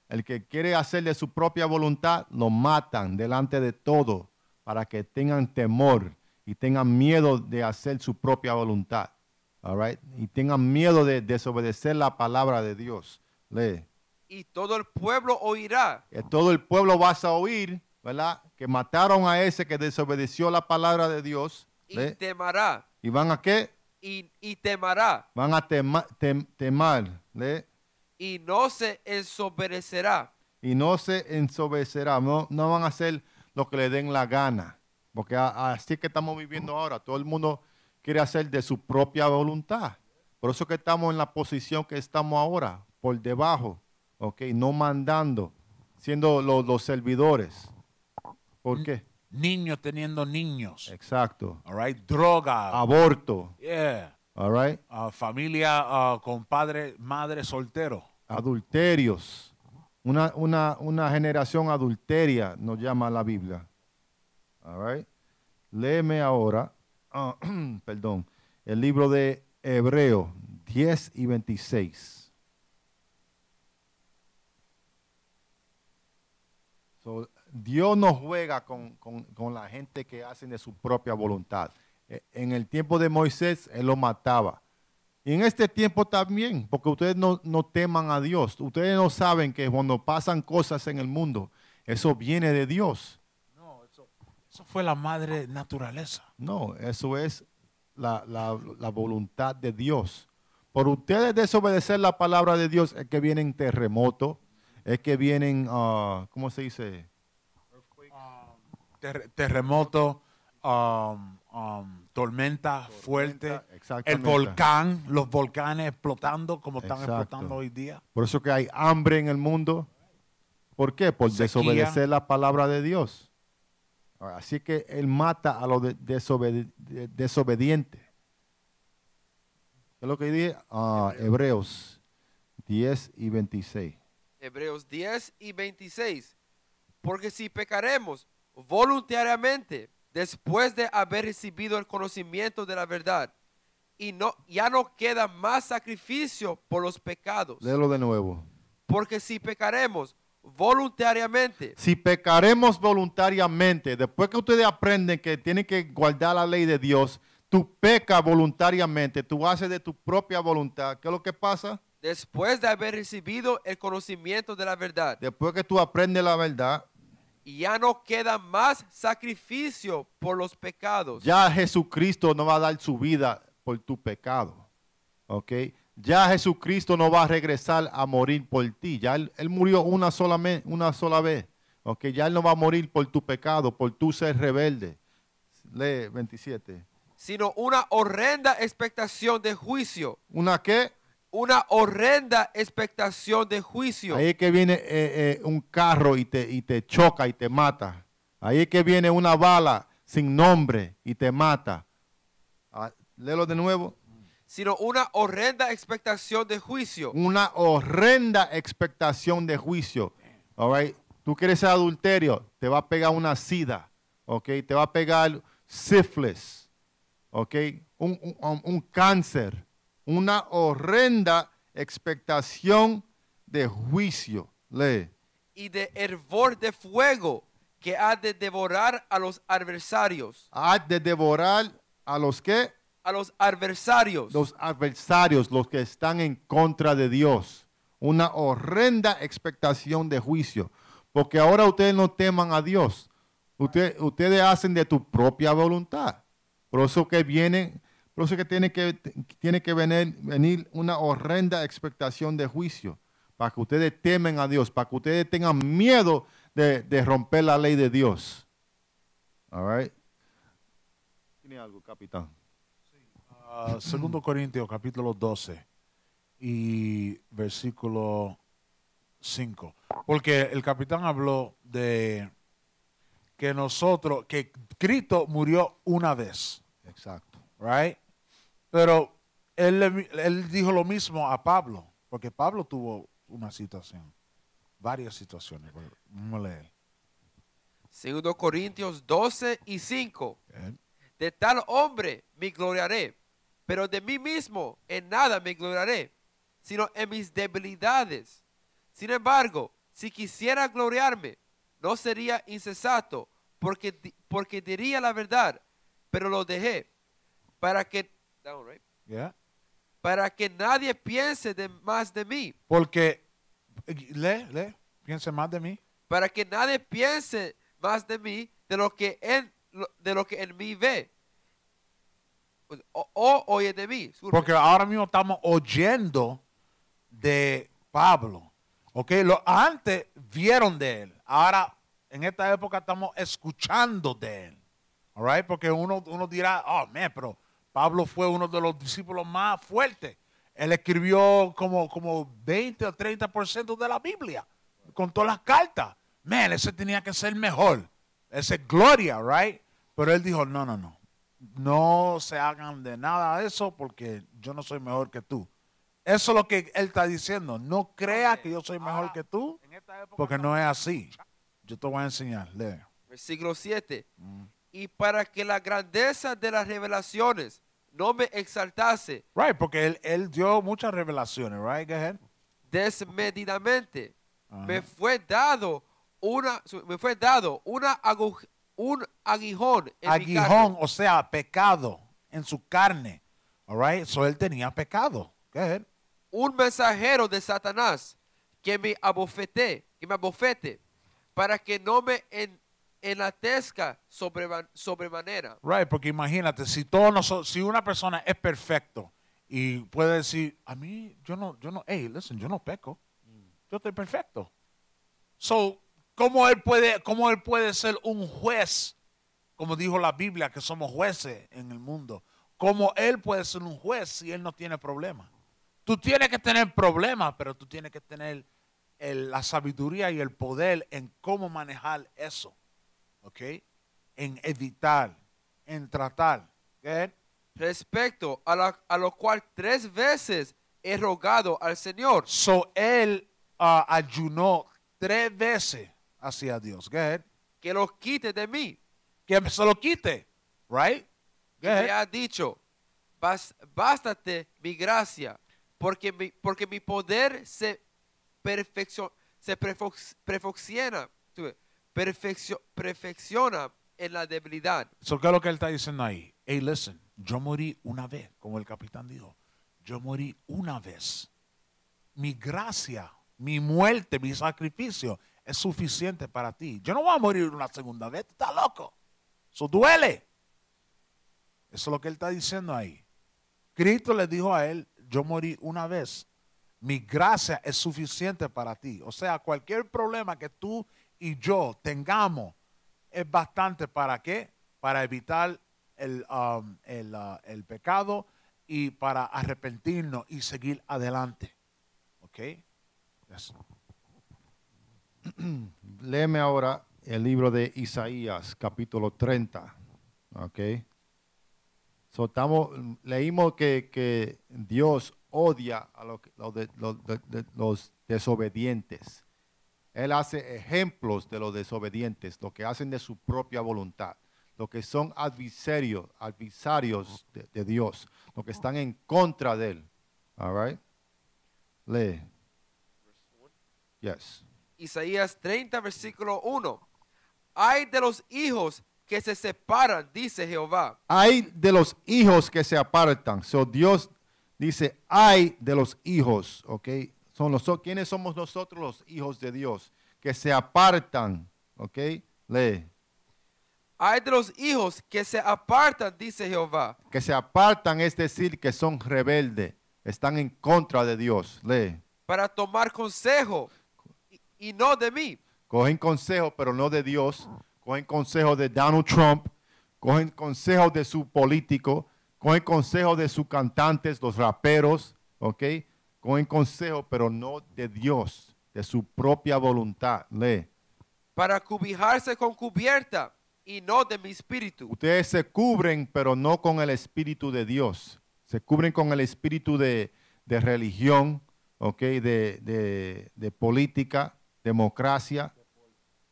el que quiere hacer de su propia voluntad, lo matan delante de todo para que tengan temor y tengan miedo de hacer su propia voluntad. All right? Y tengan miedo de desobedecer la palabra de Dios. Lee. Y todo el pueblo oirá. Todo el pueblo vas a oír, ¿verdad? Que mataron a ese que desobedeció la palabra de Dios. Y ¿Lee? temerá. ¿Y van a qué? Y temerá. Van a temar. ¿Lee? Y no se ensoberbecerá. Y no se ensoberbecerá. No van a hacer lo que le den la gana. Porque así que estamos viviendo ahora. Todo el mundo quiere hacer de su propia voluntad. Por eso que estamos en la posición que estamos ahora, por debajo. ¿Ok? No mandando, siendo los servidores. ¿Por qué? Niños teniendo niños. Exacto. All right. Droga. Aborto. Yeah. All right. Familia con padre, madre soltero. Adulterios. Una generación adulteria nos llama la Biblia. All right. Léeme ahora, perdón, el libro de Hebreos 10 y 26. So, Dios no juega con la gente que hacen de su propia voluntad. En el tiempo de Moisés, él lo mataba. Y en este tiempo también, porque ustedes no teman a Dios. Ustedes no saben que cuando pasan cosas en el mundo, eso viene de Dios. No, eso fue la madre naturaleza. No, eso es la voluntad de Dios. Por ustedes desobedecer la palabra de Dios es que vienen terremotos, es que vienen, ¿cómo se dice? Terremoto, tormenta fuerte, el Exactamente. volcán, los volcanes explotando como están Exacto. explotando hoy día. Por eso que hay hambre en el mundo. ¿Por qué? Por Sequía. desobedecer la palabra de Dios. Así que Él mata a los desobedientes. ¿Qué es lo que dice? Hebreos 10 y 26. Hebreos 10 y 26. Porque si pecaremos voluntariamente después de haber recibido el conocimiento de la verdad, y ya no queda más sacrificio por los pecados. Léelo de nuevo. Porque si pecaremos voluntariamente, Si pecaremos voluntariamente, después que ustedes aprenden que tienen que guardar la ley de Dios, tú pecas voluntariamente, tú haces de tu propia voluntad. ¿Qué es lo que pasa? después de haber recibido el conocimiento de la verdad, Después que tú aprendes la verdad, y ya no queda más sacrificio por los pecados. ya Jesucristo no va a dar su vida por tu pecado. ¿Ok? Ya Jesucristo no va a regresar a morir por ti. Ya Él murió una sola vez. ¿Ok? Ya Él no va a morir por tu pecado, por tu ser rebelde. Lee 27. Sino una horrenda expectación de juicio. ¿Una qué? Una horrenda expectación de juicio. Ahí es que viene un carro y te choca y te mata. Ahí es que viene una bala sin nombre y te mata. Léelo de nuevo. sino una horrenda expectación de juicio. Una horrenda expectación de juicio. All right? Tú quieres ser adulterio, te va a pegar una sida, ¿ok? Te va a pegar sífilis, ¿ok? Un cáncer. Una horrenda expectación de juicio. Lee. Y de hervor de fuego que ha de devorar a los adversarios. Ha de devorar a los que, A los adversarios. los adversarios, los que están en contra de Dios. Una horrenda expectación de juicio. Porque ahora ustedes no teman a Dios. Ustedes hacen de tu propia voluntad. Por eso que viene, por eso que tiene que venir una horrenda expectación de juicio. Para que ustedes temen a Dios. Para que ustedes tengan miedo de romper la ley de Dios. All right. ¿Tiene algo, capitán? 2 Corintios capítulo 12 y versículo 5. Porque el capitán habló de que Cristo murió una vez, Exacto. right? Pero él dijo lo mismo a Pablo, porque Pablo tuvo una situación, varias situaciones. Vamos a leer. 2 Corintios 12 y 5. ¿Eh? De tal hombre me gloriaré, pero de mí mismo en nada me gloriaré, sino en mis debilidades. Sin embargo, si quisiera gloriarme, no sería insensato, porque diría la verdad, pero lo dejé, para que, Yeah. para que nadie piense más de mí, Porque, piense más de mí. para que nadie piense más de mí de lo que en mí ve. O oye de mí. Disculpe. Porque ahora mismo estamos oyendo de Pablo. ¿Ok? Antes vieron de él. Ahora, en esta época, estamos escuchando de él. All right? Porque uno dirá, oh, man, pero Pablo fue uno de los discípulos más fuertes. Él escribió como 20 o 30% de la Biblia. Con todas las cartas. Man, ese tenía que ser mejor. Ese es gloria, right? Pero él dijo, no. No se hagan de nada de eso porque yo no soy mejor que tú. Eso es lo que él está diciendo. No crea que yo soy mejor que tú porque no es así. Yo te voy a enseñar. Lee. Versículo 7. Y para que la grandeza de las revelaciones no me exaltase Right, porque él dio muchas revelaciones, right? Go ahead. desmedidamente, Ajá. me fue dado un aguijón en mi Aguijón, carne, o sea, pecado en su carne. All right? So él tenía pecado. Go ahead. un mensajero de Satanás que me abofete, para que no me enlatezca sobremanera. Right, porque imagínate, si una persona es perfecto y puede decir, a mí, yo no, hey, listen, yo no peco. Yo estoy perfecto. So, ¿cómo él puede ser un juez? Como dijo la Biblia, que somos jueces en el mundo. ¿Cómo él puede ser un juez si él no tiene problemas? Tú tienes que tener problemas, pero tú tienes que tener la sabiduría y el poder en cómo manejar eso. ¿Ok? En evitar, en tratar. ¿Ok? Respecto a lo cual 3 veces he rogado al Señor So, él ayunó 3 veces hacia Dios. Go ahead. que lo quite de mí. Que se lo quite. Right? Y Go me ahead. ha dicho, bástate mi gracia, porque mi poder se perfecciona en la debilidad. So, ¿qué es lo que él está diciendo ahí? Hey, listen, yo morí una vez, como el capitán dijo. Yo morí una vez. Mi gracia, mi muerte, mi sacrificio es suficiente para ti. Yo no voy a morir una segunda vez, tú estás loco. Eso duele. Eso es lo que él está diciendo ahí. Cristo le dijo a él, yo morí una vez. Mi gracia es suficiente para ti. O sea, cualquier problema que tú y yo tengamos es bastante para qué? Para evitar el pecado y para arrepentirnos y seguir adelante. ¿Ok? Yes. Léeme ahora el libro de Isaías, capítulo 30. Ok. Leímos que Dios odia a los desobedientes. Él hace ejemplos de los desobedientes, los que hacen de su propia voluntad, los que son adversarios de Dios, los que están en contra de él. All right? Lee. Yes. Isaías 30, versículo 1. Hay de los hijos que se separan, dice Jehová. Hay de los hijos que se apartan. So Dios dice, hay de los hijos, ¿ok? ¿Quiénes somos nosotros los hijos de Dios? Que se apartan, ¿ok? Lee. Hay de los hijos que se apartan, dice Jehová. Que se apartan es decir, que son rebeldes, están en contra de Dios. Lee. Para tomar consejo y no de mí. Cogen consejo, pero no de Dios. Cogen consejo de Donald Trump. Cogen consejo de su político. Cogen consejo de sus cantantes, los raperos. ¿Ok? Cogen consejo, pero no de Dios, de su propia voluntad. Lee. Para cobijarse con cubierta y no de mi espíritu. Ustedes se cubren, pero no con el espíritu de Dios. Se cubren con el espíritu de religión, ¿ok? De política, democracia,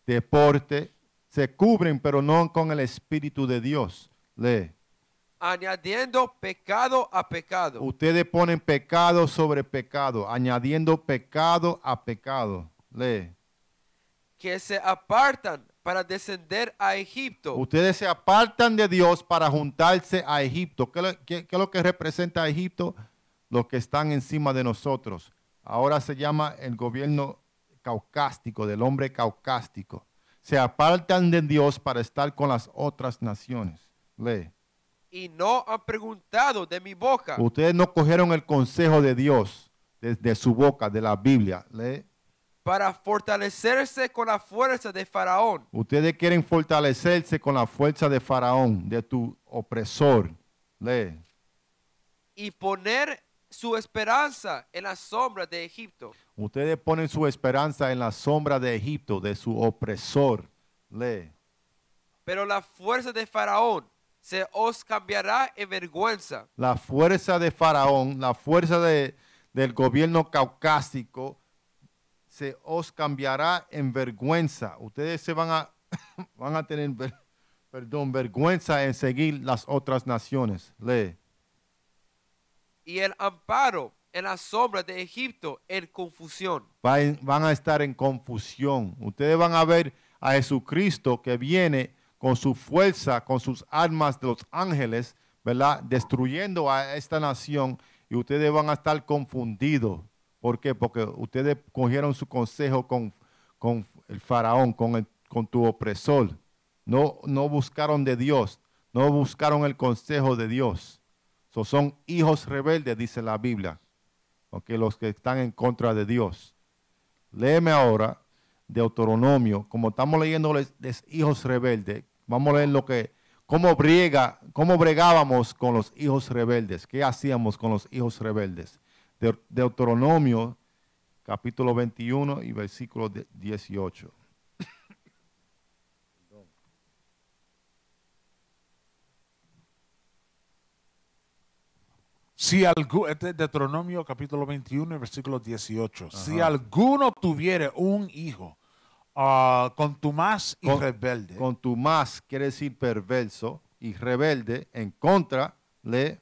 deporte. Se cubren, pero no con el espíritu de Dios. Lee. Añadiendo pecado a pecado. Ustedes ponen pecado sobre pecado, añadiendo pecado a pecado. Lee. Que se apartan para descender a Egipto. Ustedes se apartan de Dios para juntarse a Egipto. ¿Qué es lo que representa a Egipto? Los que están encima de nosotros. Ahora se llama el gobierno caucástico, del hombre caucástico. Se apartan de Dios para estar con las otras naciones. Lee. Y no han preguntado de mi boca. Ustedes no cogieron el consejo de Dios desde su boca, de la Biblia. Lee. Para fortalecerse con la fuerza de Faraón. Ustedes quieren fortalecerse con la fuerza de Faraón, de tu opresor. Lee. Y poner su esperanza en la sombra de Egipto. Ustedes ponen su esperanza en la sombra de Egipto, de su opresor. Lee. Pero la fuerza de Faraón se os cambiará en vergüenza. La fuerza de Faraón, la fuerza del gobierno caucásico, se os cambiará en vergüenza. Ustedes se van a tener vergüenza en seguir las otras naciones. Lee. Y el amparo en la sombra de Egipto en confusión. Van a estar en confusión. Ustedes van a ver a Jesucristo que viene con su fuerza, con sus armas de los ángeles, ¿verdad? Destruyendo a esta nación, y ustedes van a estar confundidos. ¿Por qué? Porque ustedes cogieron su consejo con el faraón, con tu opresor. No buscaron de Dios, no buscaron el consejo de Dios. Son hijos rebeldes, dice la Biblia, okay, los que están en contra de Dios. Léeme ahora Deuteronomio, como estamos leyendo los hijos rebeldes, vamos a leer cómo bregábamos con los hijos rebeldes, qué hacíamos con los hijos rebeldes. Deuteronomio, capítulo 21 y versículo 18. Este es Deuteronomio capítulo 21 versículo 18. Ajá. Si alguno tuviere un hijo contumaz y rebelde. Contumaz quiere decir perverso y rebelde, en contra de.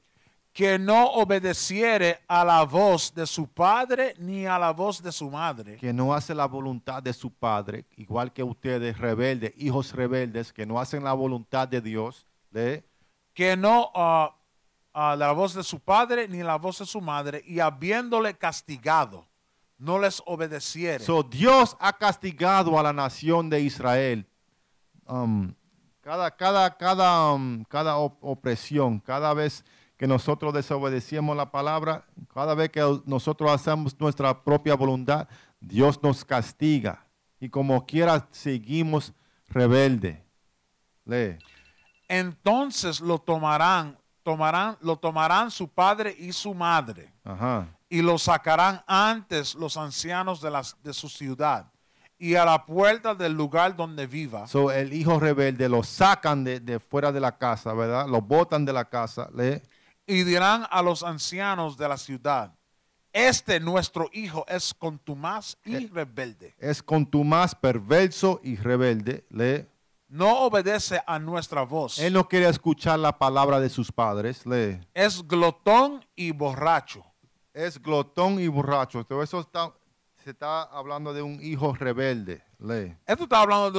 Que no obedeciere a la voz de su padre ni a la voz de su madre. Que no hace la voluntad de su padre, igual que ustedes rebeldes, hijos rebeldes, que no hacen la voluntad de Dios. Que no la voz de su padre ni la voz de su madre, y habiéndole castigado, no les obedeciere. So, Dios ha castigado a la nación de Israel. Cada opresión, cada vez que nosotros desobedecemos la palabra, cada vez que nosotros hacemos nuestra propia voluntad, Dios nos castiga. Y como quiera, seguimos rebelde. Lee. Entonces lo tomarán su padre y su madre. Ajá. Y lo sacarán antes los ancianos de su ciudad, y a la puerta del lugar donde viva. So, el hijo rebelde lo sacan de fuera de la casa, ¿verdad? Lo botan de la casa. Lee. Y dirán a los ancianos de la ciudad, este nuestro hijo es contumaz y rebelde. Es contumaz, perverso y rebelde. Lee. No obedece a nuestra voz. Él no quiere escuchar la palabra de sus padres. Lee. Es glotón y borracho. Es glotón y borracho. Todo eso se está hablando de un hijo rebelde. Lee. Esto está hablando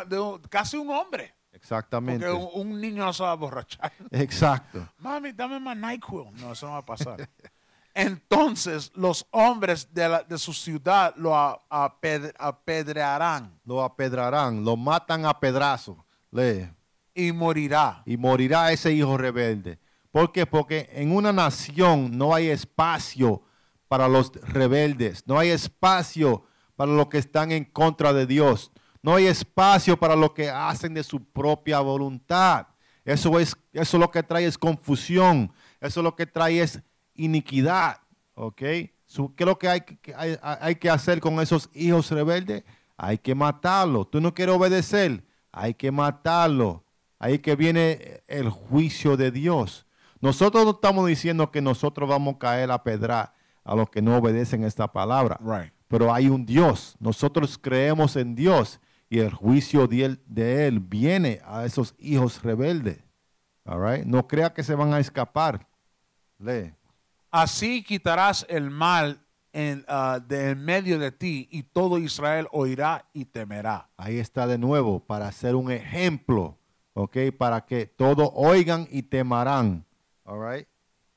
de casi un hombre. Exactamente. Porque un niño no se va a borrachar. Exacto. Mami, dame más NyQuil. No, eso no va a pasar. Entonces los hombres de su ciudad lo apedrearán Lo apedrarán, lo matan a pedrazo. Lee. y morirá. Y morirá ese hijo rebelde. ¿Por qué? Porque en una nación no hay espacio para los rebeldes. No hay espacio para los que están en contra de Dios. No hay espacio para los que hacen de su propia voluntad. Eso lo que trae es confusión. Eso lo que trae es iniquidad. ¿Ok? ¿Qué es lo que hay que hacer con esos hijos rebeldes? Hay que matarlo. Tú no quieres obedecer. Hay que matarlo. Ahí que viene el juicio de Dios. Nosotros no estamos diciendo que nosotros vamos a caer a pedra a los que no obedecen esta palabra. Right. Pero hay un Dios. Nosotros creemos en Dios y el juicio de él viene a esos hijos rebeldes. All right? No crea que se van a escapar. Lee. Así quitarás el mal de en medio de ti y todo Israel oirá y temerá. Ahí está de nuevo para hacer un ejemplo. ¿Ok? Para que todos oigan y temerán. All right?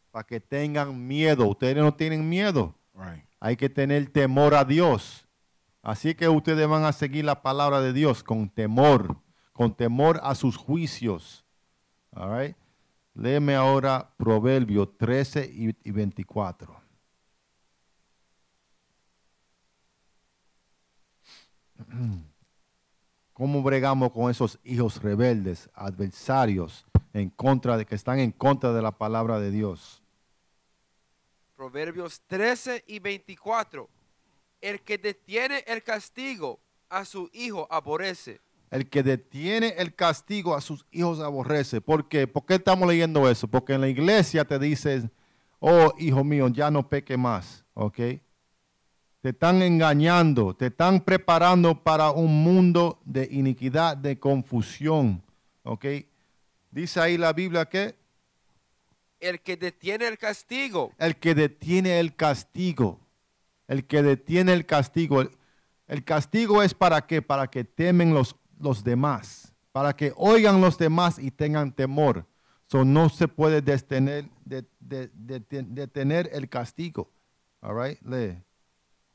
Para que tengan miedo. Ustedes no tienen miedo. Right. Hay que tener temor a Dios. Así que ustedes van a seguir la palabra de Dios con temor a sus juicios. All right? Léeme ahora Proverbios 13 y 24. ¿Cómo bregamos con esos hijos rebeldes, adversarios, que están en contra de la palabra de Dios? Proverbios 13 y 24. El que detiene el castigo a su hijo aborrece. El que detiene el castigo a sus hijos aborrece. ¿Por qué? ¿Por qué estamos leyendo eso? Porque en la iglesia te dicen, oh, hijo mío, ya no peque más. ¿Ok? Te están engañando, te están preparando para un mundo de iniquidad, de confusión. ¿Ok? Dice ahí la Biblia que El que detiene el castigo. el que detiene el castigo. El que detiene el castigo. El castigo es para qué? Para que temen los demás. Para que oigan los demás y tengan temor. So, no se puede detener el castigo. All right? Lee.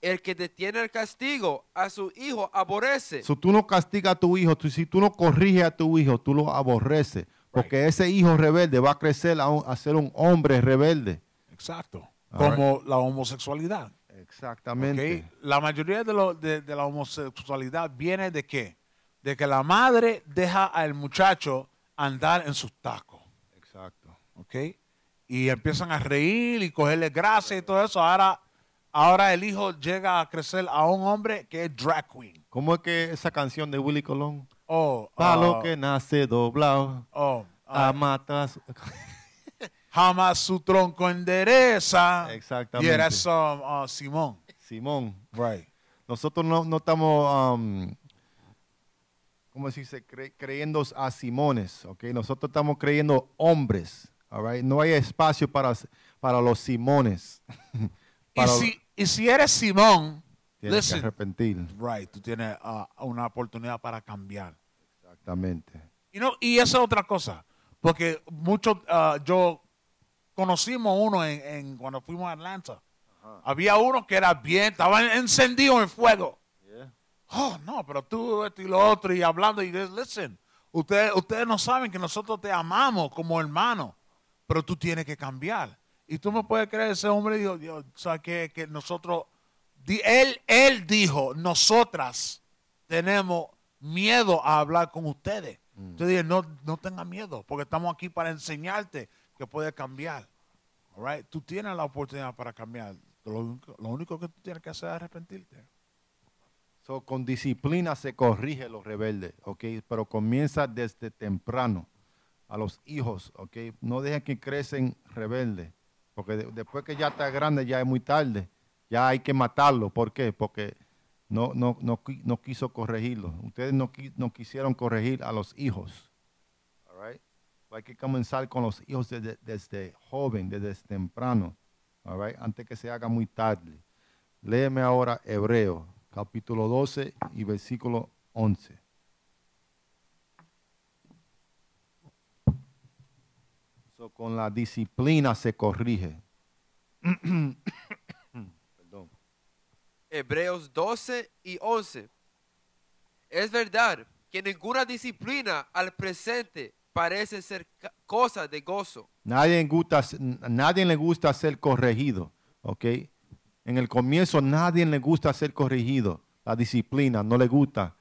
El que detiene el castigo a su hijo aborrece. So, tú no castigas a tu hijo. Si tú no corriges a tu hijo, tú lo aborreces. Porque ese hijo rebelde va a crecer a ser un hombre rebelde. Exacto. All Como la homosexualidad. Exactamente. ¿Ok? La mayoría de la homosexualidad viene de qué? De que la madre deja al muchacho andar en sus tacos. Exacto. ¿Ok? Y empiezan a reír y cogerle grasa y todo eso. Ahora el hijo llega a crecer a un hombre que es drag queen. ¿Cómo es que esa canción de Willy Colón? Oh, Palo que nace doblado. A matas. Jamás su tronco endereza. Exactamente. Y era eso, Simón. Simón. Right. Nosotros no estamos, ¿cómo se dice? Creyendo a Simones, ¿ok? Nosotros estamos creyendo hombres, all right? No hay espacio para los Simones. Y si eres Simón, Tienes que listen, arrepentir. right, tú tienes una oportunidad para cambiar. Exactamente. Y esa es otra cosa, porque yo conocimos uno cuando fuimos a Atlanta. Había uno que era estaba encendido en fuego. Yeah. Oh, no, pero tú, esto y lo otro, y hablando, y listen, ustedes no saben que nosotros te amamos como hermanos, pero tú tienes que cambiar. Y tú me puedes creer, ese hombre dijo, Dios, ¿sabes qué? Que nosotros, él dijo, nosotras tenemos miedo a hablar con ustedes. Yo dije, no tengas miedo, porque estamos aquí para enseñarte que puedes cambiar. All right? Tú tienes la oportunidad para cambiar. Lo único que tú tienes que hacer es arrepentirte. So, con disciplina se corrige los rebeldes, ¿ok? Pero comienza desde temprano a los hijos, ¿ok? No dejen que crecen rebeldes, porque después que ya está grande ya es muy tarde. Ya hay que matarlo. ¿Por qué? Porque no quiso corregirlo. Ustedes no quisieron corregir a los hijos. All right? Hay que comenzar con los hijos desde joven, desde temprano. All right? Antes que se haga muy tarde. Léeme ahora Hebreo, capítulo 12 y versículo 11. So, con la disciplina se corrige. Perdón. Hebreos 12 y 11. Es verdad que ninguna disciplina al presente parece ser cosa de gozo. Nadie le gusta ser corregido, ¿ok? En el comienzo nadie le gusta ser corregido. La disciplina no le gusta,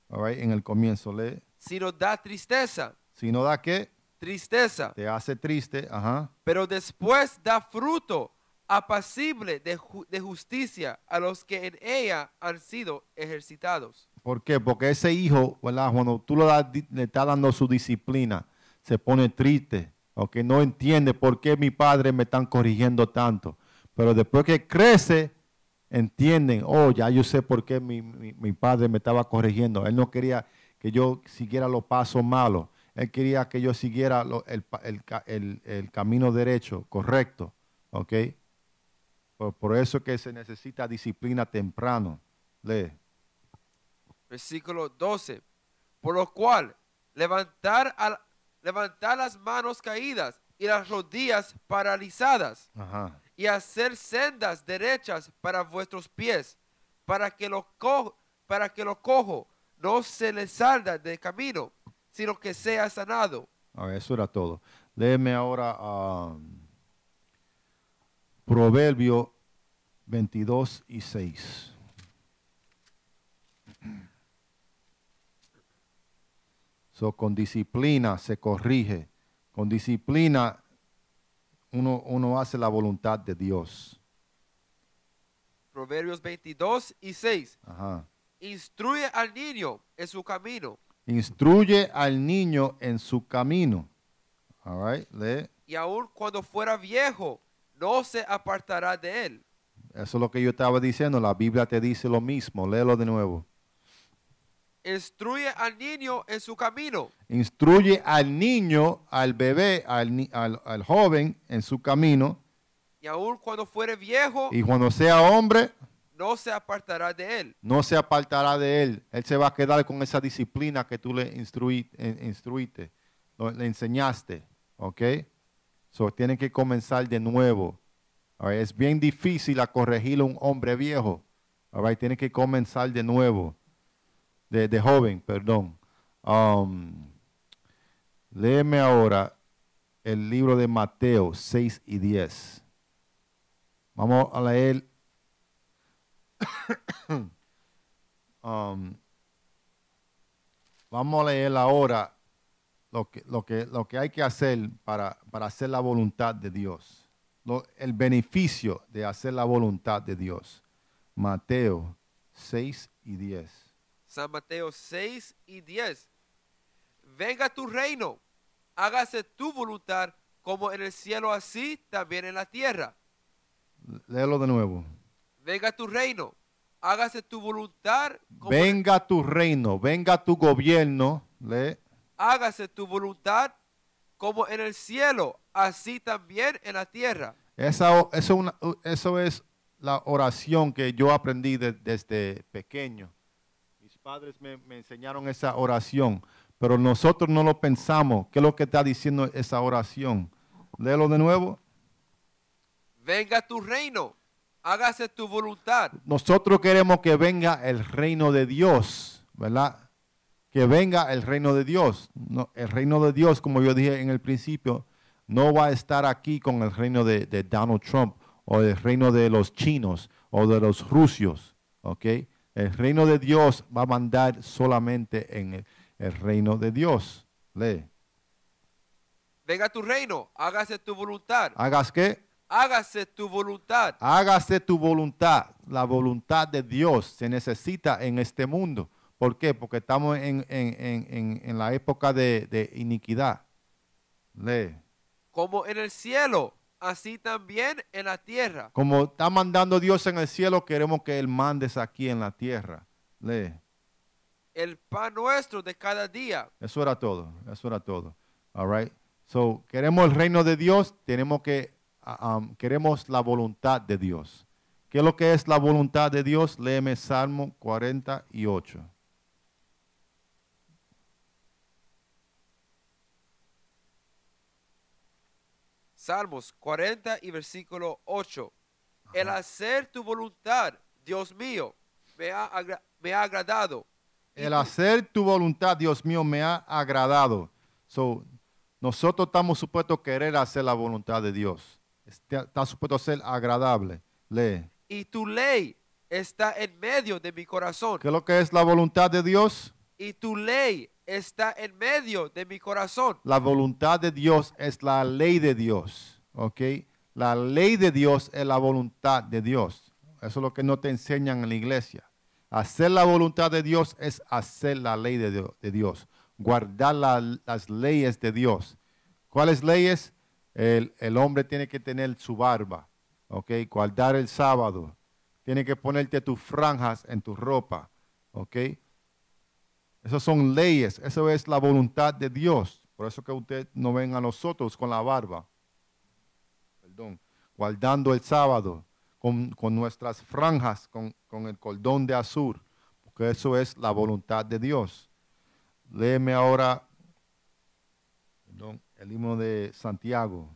all right? En el comienzo, Sino da tristeza. si no da qué, Tristeza. te hace triste, ajá. Pero después da fruto apacible de justicia a los que en ella han sido ejercitados. ¿Por qué? Porque ese hijo, ¿verdad? Cuando tú le estás dando su disciplina, se pone triste, ¿ok? No entiende por qué mi padre me están corrigiendo tanto. Pero después que crece, entienden, oh, ya yo sé por qué mi padre me estaba corrigiendo. Él no quería que yo siguiera los pasos malos. Él quería que yo siguiera el camino derecho, correcto, ¿ok? Por eso que se necesita disciplina temprano. Lee. Versículo 12. Por lo cual, levantar las manos caídas y las rodillas paralizadas, Ajá. y hacer sendas derechas para vuestros pies, para que lo cojo no se le salga del camino, sino que sea sanado. A ver, eso era todo. Léeme ahora Proverbio 22 y 6. So, con disciplina se corrige. Con disciplina uno hace la voluntad de Dios. Proverbios 22 y 6. Ajá. Instruye al niño en su camino, Instruye al niño en su camino. All right, lee. y aun cuando fuera viejo, no se apartará de él. Eso es lo que yo estaba diciendo. La Biblia te dice lo mismo. Léelo de nuevo. Instruye al niño en su camino, Instruye al niño, al bebé, al joven en su camino. y aun cuando fuere viejo, Y cuando sea hombre, no se apartará de él. no se apartará de él. Él se va a quedar con esa disciplina que tú le instruiste, le enseñaste. ¿Ok? So, tienen que comenzar de nuevo. All right, es bien difícil a corregir a un hombre viejo. All right, tiene que comenzar de nuevo. De joven, perdón. Léeme ahora el libro de Mateo 6 y 10. Vamos a leer vamos a leer ahora lo que hay que hacer para hacer la voluntad de Dios. El beneficio de hacer la voluntad de Dios. Mateo 6 y 10. San Mateo 6 y 10. Venga tu reino, hágase tu voluntad como en el cielo, así también en la tierra. Léelo de nuevo. Venga tu reino, hágase tu voluntad como Venga tu reino, venga tu gobierno. Lee. hágase tu voluntad como en el cielo, así también en la tierra. Eso es la oración que yo aprendí desde pequeño. Mis padres me enseñaron esa oración, pero nosotros no lo pensamos. ¿Qué es lo que está diciendo esa oración? Léelo de nuevo. Venga tu reino, hágase tu voluntad. Nosotros queremos que venga el reino de Dios, ¿verdad? Que venga el reino de Dios. No, el reino de Dios, como yo dije en el principio, no va a estar aquí con el reino de Donald Trump o el reino de los chinos o de los rusos, ¿ok? El reino de Dios va a mandar solamente en el reino de Dios. Lee. Venga tu reino, hágase tu voluntad. ¿Hagas qué? Hágase tu voluntad. Hágase tu voluntad. la voluntad de Dios se necesita en este mundo. ¿Por qué? Porque estamos en la época de iniquidad. Lee. Como en el cielo, así también en la tierra. Como está mandando Dios en el cielo, queremos que Él mandes aquí en la tierra. Lee. El pan nuestro de cada día. Eso era todo. Eso era todo. All right. So, queremos el reino de Dios, queremos la voluntad de Dios. ¿Qué es lo que es la voluntad de Dios? Léeme Salmo 48. Salmos 40 y versículo 8. El hacer tu voluntad, Dios mío, me ha agradado. El hacer tu voluntad, Dios mío, me ha agradado. So, nosotros estamos supuestos a querer hacer la voluntad de Dios. Está supuesto a ser agradable. Lee. Y tu ley está en medio de mi corazón. ¿Qué es lo que es la voluntad de Dios? Y tu ley está en medio de mi corazón. La voluntad de Dios es la ley de Dios. ¿Ok? La ley de Dios es la voluntad de Dios. Eso es lo que no te enseñan en la iglesia. Hacer la voluntad de Dios es hacer la ley de Dios. Guardar las leyes de Dios. ¿Cuáles leyes? El hombre tiene que tener su barba. ¿Ok? Guardar el sábado. Tiene que ponerte tus franjas en tu ropa. ¿Ok? Esas son leyes. Eso es la voluntad de Dios. Por eso que ustedes no ven a nosotros con la barba. Perdón. Guardando el sábado. Con nuestras franjas, con el cordón de azul. Porque eso es la voluntad de Dios. Léeme ahora el himno de Santiago,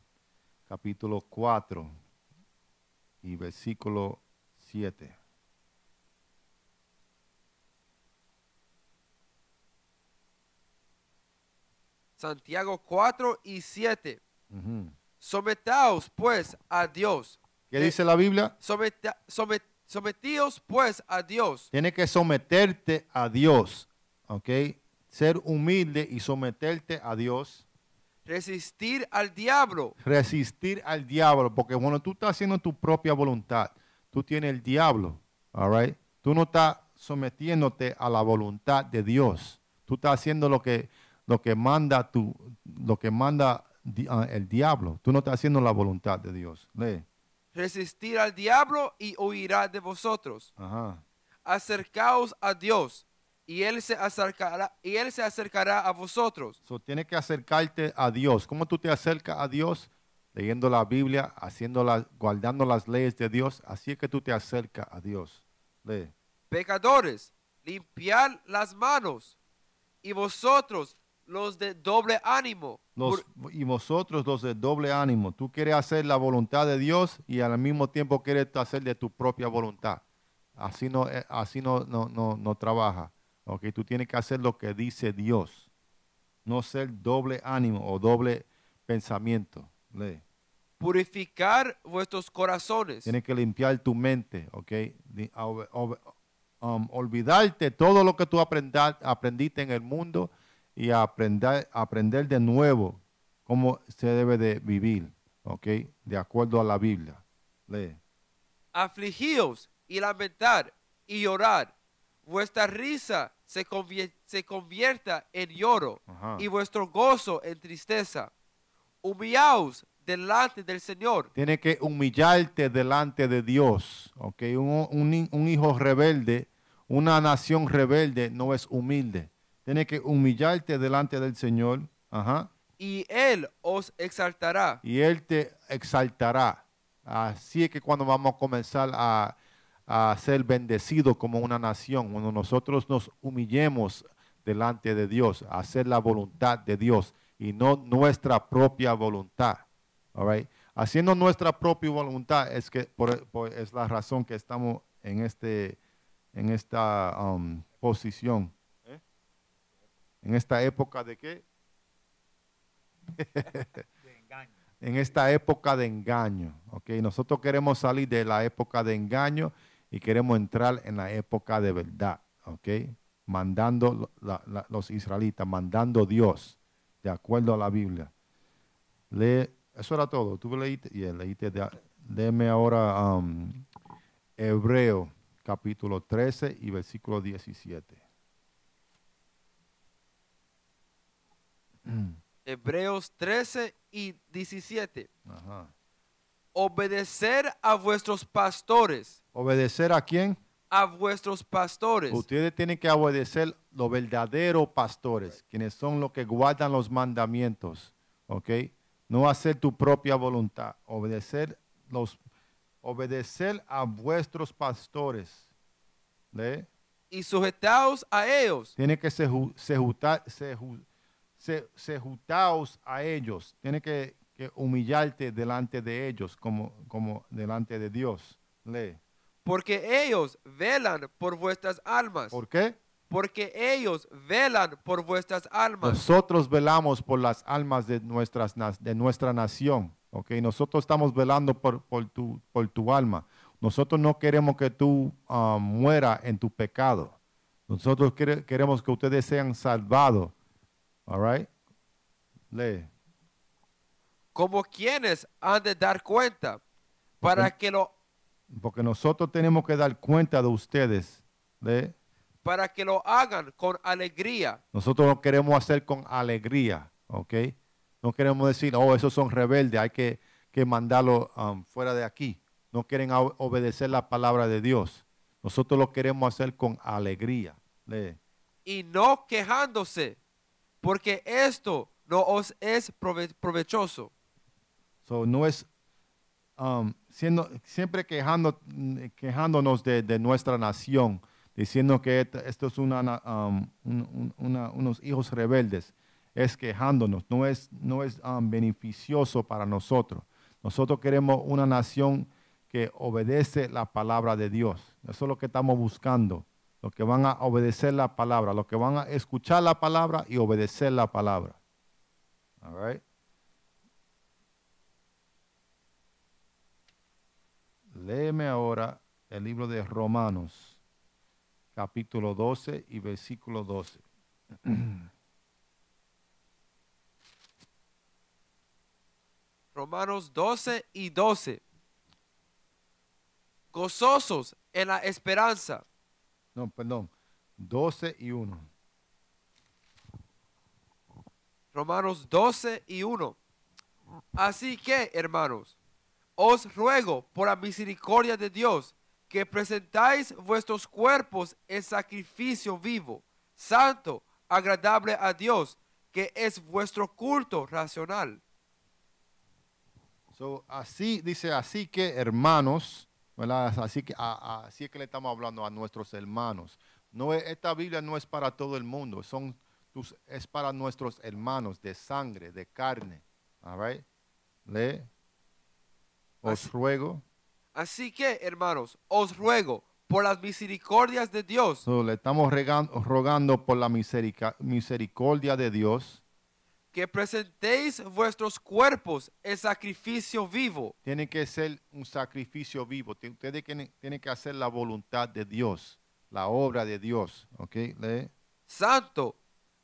capítulo 4 y versículo 7. Santiago 4 y 7. Sometaos pues a Dios. ¿Qué dice la Biblia? Sometíos pues a Dios. Tienes que someterte a Dios, ¿ok? Ser humilde y someterte a Dios. Resistir al diablo. Resistir al diablo, porque cuando tú estás haciendo tu propia voluntad, tú tienes el diablo, all right? Tú no estás sometiéndote a la voluntad de Dios. Tú estás haciendo lo que manda el diablo. Tú no estás haciendo la voluntad de Dios. Lee. Resistir al diablo y huirá de vosotros. Ajá. Acercaos a Dios y él se acercará a vosotros. So, tienes que acercarte a Dios. ¿Cómo tú te acercas a Dios? Leyendo la Biblia, guardando las leyes de Dios. Así es que tú te acercas a Dios. Lee. Pecadores, limpiad las manos, y vosotros los de doble ánimo. Y vosotros los de doble ánimo. Tú quieres hacer la voluntad de Dios y al mismo tiempo quieres hacer de tu propia voluntad. Así no trabaja. Okay, tú tienes que hacer lo que dice Dios. No ser doble ánimo o doble pensamiento. Lee. Purificar vuestros corazones. Tienes que limpiar tu mente. Okay. Olvidarte todo lo que tú aprendiste en el mundo y aprender de nuevo cómo se debe de vivir, ¿ok? De acuerdo a la Biblia. Lee. Afligíos y lamentad y llorad. Vuestra risa se convierta en lloro. Ajá. Y vuestro gozo en tristeza. Humillaos delante del Señor. Tienes que humillarte delante de Dios, ¿ok? Un hijo rebelde, una nación rebelde no es humilde. Tienes que humillarte delante del Señor. Ajá. Y Él os exaltará. Y Él te exaltará. Así es que cuando vamos a comenzar a ser bendecidos como una nación, cuando nosotros nos humillemos delante de Dios, a hacer la voluntad de Dios y no nuestra propia voluntad. All right? Haciendo nuestra propia voluntad es que es la razón que estamos en esta posición. En esta época de qué? De engaño. En esta época de engaño. Okay. Nosotros queremos salir de la época de engaño y queremos entrar en la época de verdad. Okay. Mandando los israelitas, mandando Dios de acuerdo a la Biblia. Eso era todo. Tú leíste, léeme ahora Hebreo capítulo 13 y versículo 17. Hebreos 13 y 17. Ajá. Obedecer a vuestros pastores. ¿Obedecer a quién? A vuestros pastores. Ustedes tienen que obedecer los verdaderos pastores, quienes son los que guardan los mandamientos, ¿ok? No hacer tu propia voluntad, obedecer a vuestros pastores. ¿Ve? Y sujetaos a ellos. Tiene que sujetaos a ellos. Tiene que humillarte delante de ellos como delante de Dios. Lee. Porque ellos velan por vuestras almas. ¿Por qué? Porque ellos velan por vuestras almas. Nosotros velamos por las almas de nuestra nación. ¿Ok? Nosotros estamos velando por tu alma. Nosotros no queremos que tú mueras en tu pecado. Nosotros queremos que ustedes sean salvados. All right? Lee. Como quienes han de dar cuenta para que lo Porque nosotros tenemos que dar cuenta de ustedes. ¿Lee? para que lo hagan con alegría. Nosotros lo queremos hacer con alegría. ¿Ok? No queremos decir, oh, esos son rebeldes, hay que mandarlo fuera de aquí. No quieren obedecer la palabra de Dios. Nosotros lo queremos hacer con alegría. Lee. Y no quejándose, porque esto no os es provechoso. So, no es siempre quejándonos de nuestra nación, diciendo que esto es unos hijos rebeldes. Es quejándonos, no es beneficioso para nosotros. Nosotros queremos una nación que obedece la palabra de Dios. Eso es lo que estamos buscando. Los que van a obedecer la palabra, los que van a escuchar la palabra y obedecer la palabra. All right. Léeme ahora el libro de Romanos, capítulo 12 y versículo 12. Romanos 12 y 12. Gozosos en la esperanza. No, perdón. 12 y 1. Romanos 12 y 1. Así que, hermanos, os ruego por la misericordia de Dios que presentáis vuestros cuerpos en sacrificio vivo, santo, agradable a Dios, que es vuestro culto racional. So, así dice, así que hermanos, ¿verdad? Así es que le estamos hablando a nuestros hermanos. Esta Biblia no es para todo el mundo, es para nuestros hermanos de sangre, de carne. All right? Lee. Os ruego. Así que, hermanos, os ruego por las misericordias de Dios. So, le estamos rogando por la misericordia de Dios. Que presentéis vuestros cuerpos en sacrificio vivo. Tiene que ser un sacrificio vivo. Ustedes tienen que hacer la voluntad de Dios, la obra de Dios. ¿Ok? Lee. Santo,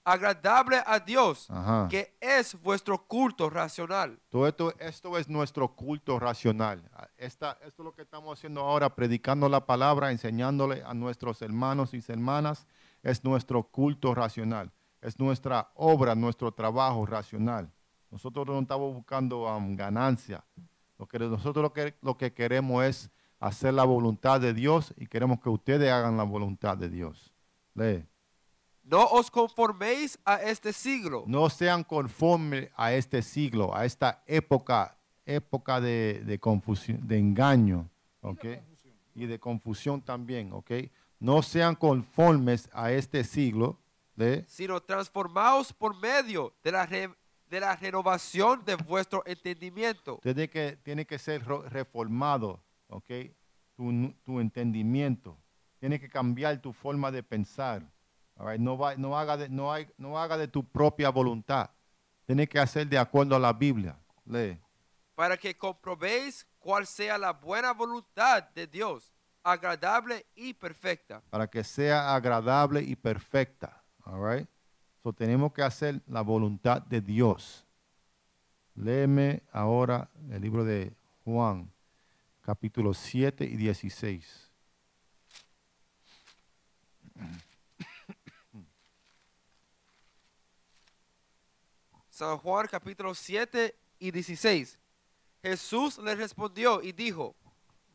agradable a Dios, Ajá. que es vuestro culto racional. Todo esto es nuestro culto racional. Esto es lo que estamos haciendo ahora, predicando la palabra, enseñándole a nuestros hermanos y hermanas. Es nuestro culto racional. Es nuestra obra, nuestro trabajo racional. Nosotros no estamos buscando ganancia. Nosotros lo que queremos es hacer la voluntad de Dios y queremos que ustedes hagan la voluntad de Dios. Lee. No os conforméis a este siglo, No sean conformes a este siglo, a esta época de confusión, de engaño, ¿ok? Y de confusión también, ¿ok? No sean conformes a este siglo, sino transformaos por medio de la renovación de vuestro entendimiento. tiene que ser reformado, ¿ok? Tu entendimiento. Tiene que cambiar tu forma de pensar. All right? No haga de tu propia voluntad. Tiene que hacer de acuerdo a la Biblia. Lee. Para que comprobéis cuál sea la buena voluntad de Dios, agradable y perfecta. Para que sea agradable y perfecta. All right? So tenemos que hacer la voluntad de Dios. Léeme ahora el libro de Juan, capítulo 7 y 16. San Juan capítulo 7 y 16. Jesús le respondió y dijo,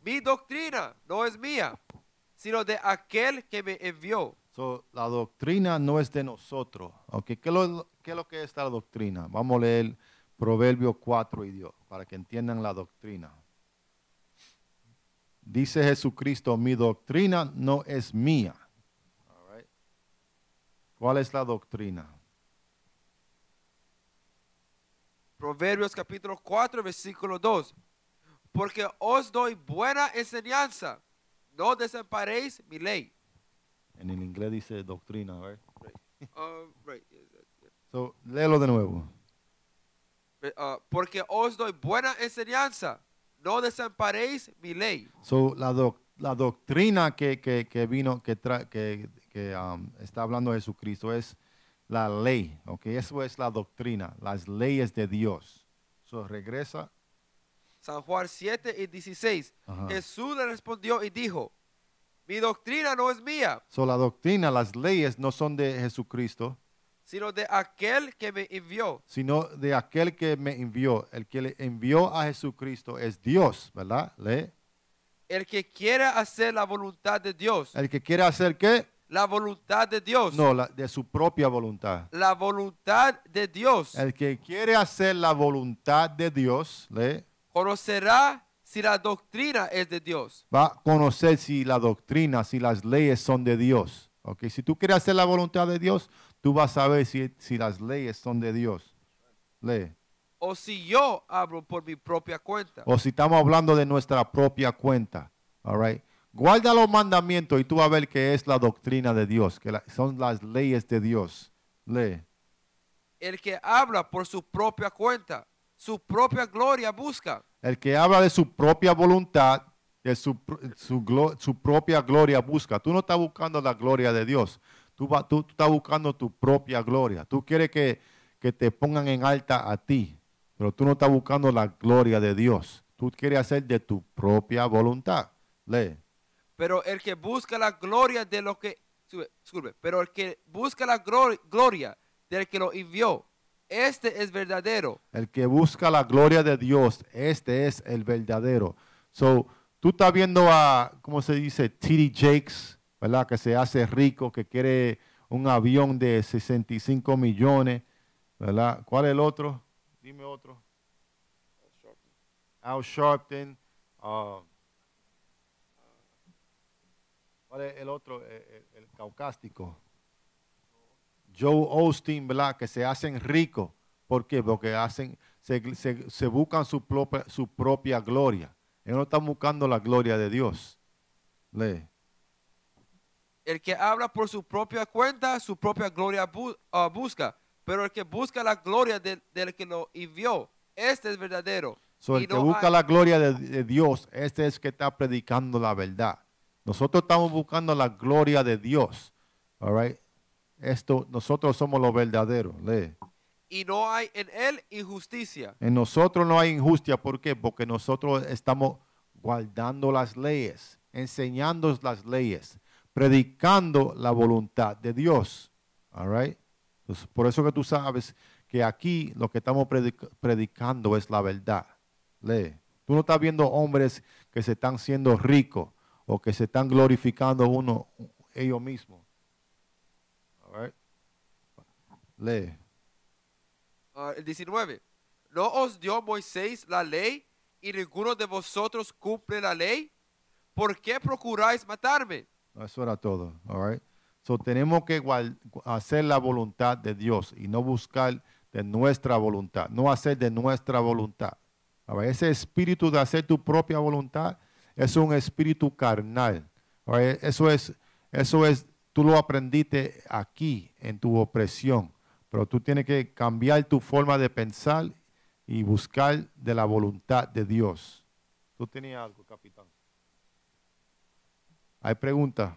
mi doctrina no es mía, sino de aquel que me envió. So, la doctrina no es de nosotros. Okay. ¿Qué es lo que es la doctrina? Vamos a leer Proverbios 4 y Dios para que entiendan la doctrina. Dice Jesucristo, mi doctrina no es mía. All right. ¿Cuál es la doctrina? Proverbios capítulo 4, versículo 2. Porque os doy buena enseñanza, no desamparéis mi ley. En el inglés dice doctrina, right? Right. So, léelo de nuevo. Porque os doy buena enseñanza, no desamparéis mi ley. So, la doctrina que vino, está hablando Jesucristo es la ley. Okay, eso es la doctrina, las leyes de Dios. So, regresa. San Juan 7 y 16. Ajá. Jesús le respondió y dijo, mi doctrina no es mía, So, la doctrina, las leyes no son de Jesucristo, sino de aquel que me envió. sino de aquel que me envió. El que le envió a Jesucristo es Dios, ¿verdad? Lee. El que quiere hacer la voluntad de Dios. El que quiere hacer qué? La voluntad de Dios. No, de su propia voluntad. La voluntad de Dios. El que quiere hacer la voluntad de Dios, lee, Conocerá si la doctrina es de Dios. va a conocer si la doctrina, si las leyes son de Dios. Okay. Si tú quieres hacer la voluntad de Dios, tú vas a saber si las leyes son de Dios. Lee. O si yo hablo por mi propia cuenta. O si estamos hablando de nuestra propia cuenta. All right. Guarda los mandamientos y tú vas a ver que es la doctrina de Dios, que son las leyes de Dios. Lee. El que habla por su propia cuenta, su propia gloria busca. El que habla de su propia voluntad, de su propia gloria busca. Tú no estás buscando la gloria de Dios. Tú estás buscando tu propia gloria. Tú quieres que te pongan en alta a ti, pero tú no estás buscando la gloria de Dios. Tú quieres hacer de tu propia voluntad. Lee. Pero el que busca la gloria de lo que... Disculpe, pero el que busca la gloria del que lo envió, este es verdadero. El que busca la gloria de Dios, este es el verdadero. So, tú estás viendo a, ¿cómo se dice? T.D. Jakes, ¿verdad? Que se hace rico, que quiere un avión de 65 millones, ¿verdad? ¿Cuál es el otro? Dime otro. Al Sharpton. ¿Cuál es el otro? El caucástico. Joe Osteen, ¿verdad? Que se hacen ricos. ¿Por qué? Porque se buscan su propia gloria. Ellos no están buscando la gloria de Dios. Lee. El que habla por su propia cuenta, su propia gloria busca. Pero el que busca la gloria del que lo envió, este es verdadero. So, el que busca la gloria de Dios, este es que está predicando la verdad. Nosotros estamos buscando la gloria de Dios. All right. Nosotros somos los verdaderos. Lee. Y no hay en él injusticia. En nosotros no hay injusticia. ¿Por qué? Porque nosotros estamos guardando las leyes, enseñando las leyes, predicando la voluntad de Dios. All right. Entonces, por eso que tú sabes que aquí lo que estamos predicando es la verdad. Lee. Tú no estás viendo hombres que se están siendo ricos o que se están glorificando ellos mismos. All right. Lee. El 19. ¿No os dio Moisés la ley y ninguno de vosotros cumple la ley? ¿Por qué procuráis matarme? Eso era todo. All right. So, tenemos que hacer la voluntad de Dios y no buscar de nuestra voluntad, no hacer de nuestra voluntad. All right. Ese espíritu de hacer tu propia voluntad es un espíritu carnal. All right. Eso es, tú lo aprendiste aquí en tu opresión, pero tú tienes que cambiar tu forma de pensar y buscar de la voluntad de Dios. ¿Tú tenías algo, capitán? ¿Hay preguntas?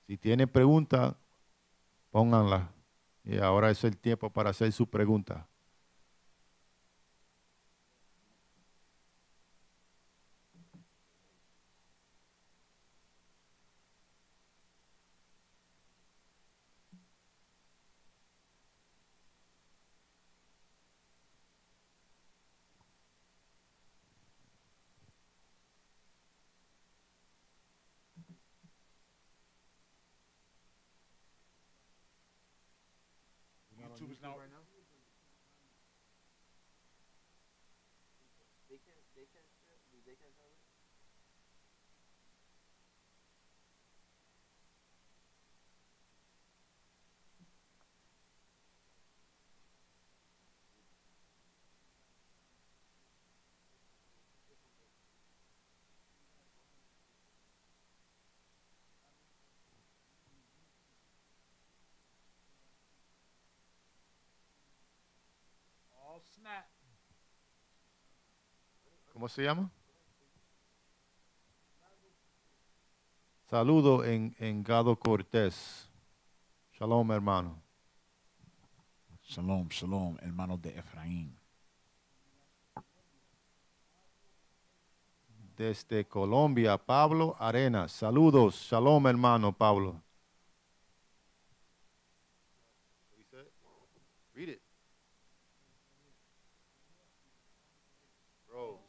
Si tienen preguntas, pónganla. Y ahora es el tiempo para hacer su pregunta. YouTube is now. Oh, snap. ¿Cómo se llama? Saludo en Gado Cortés. Shalom, hermano. Shalom, shalom, hermanos de Efraín. Desde Colombia, Pablo Arenas. Saludos. Shalom, hermano Pablo. Read it. Bro,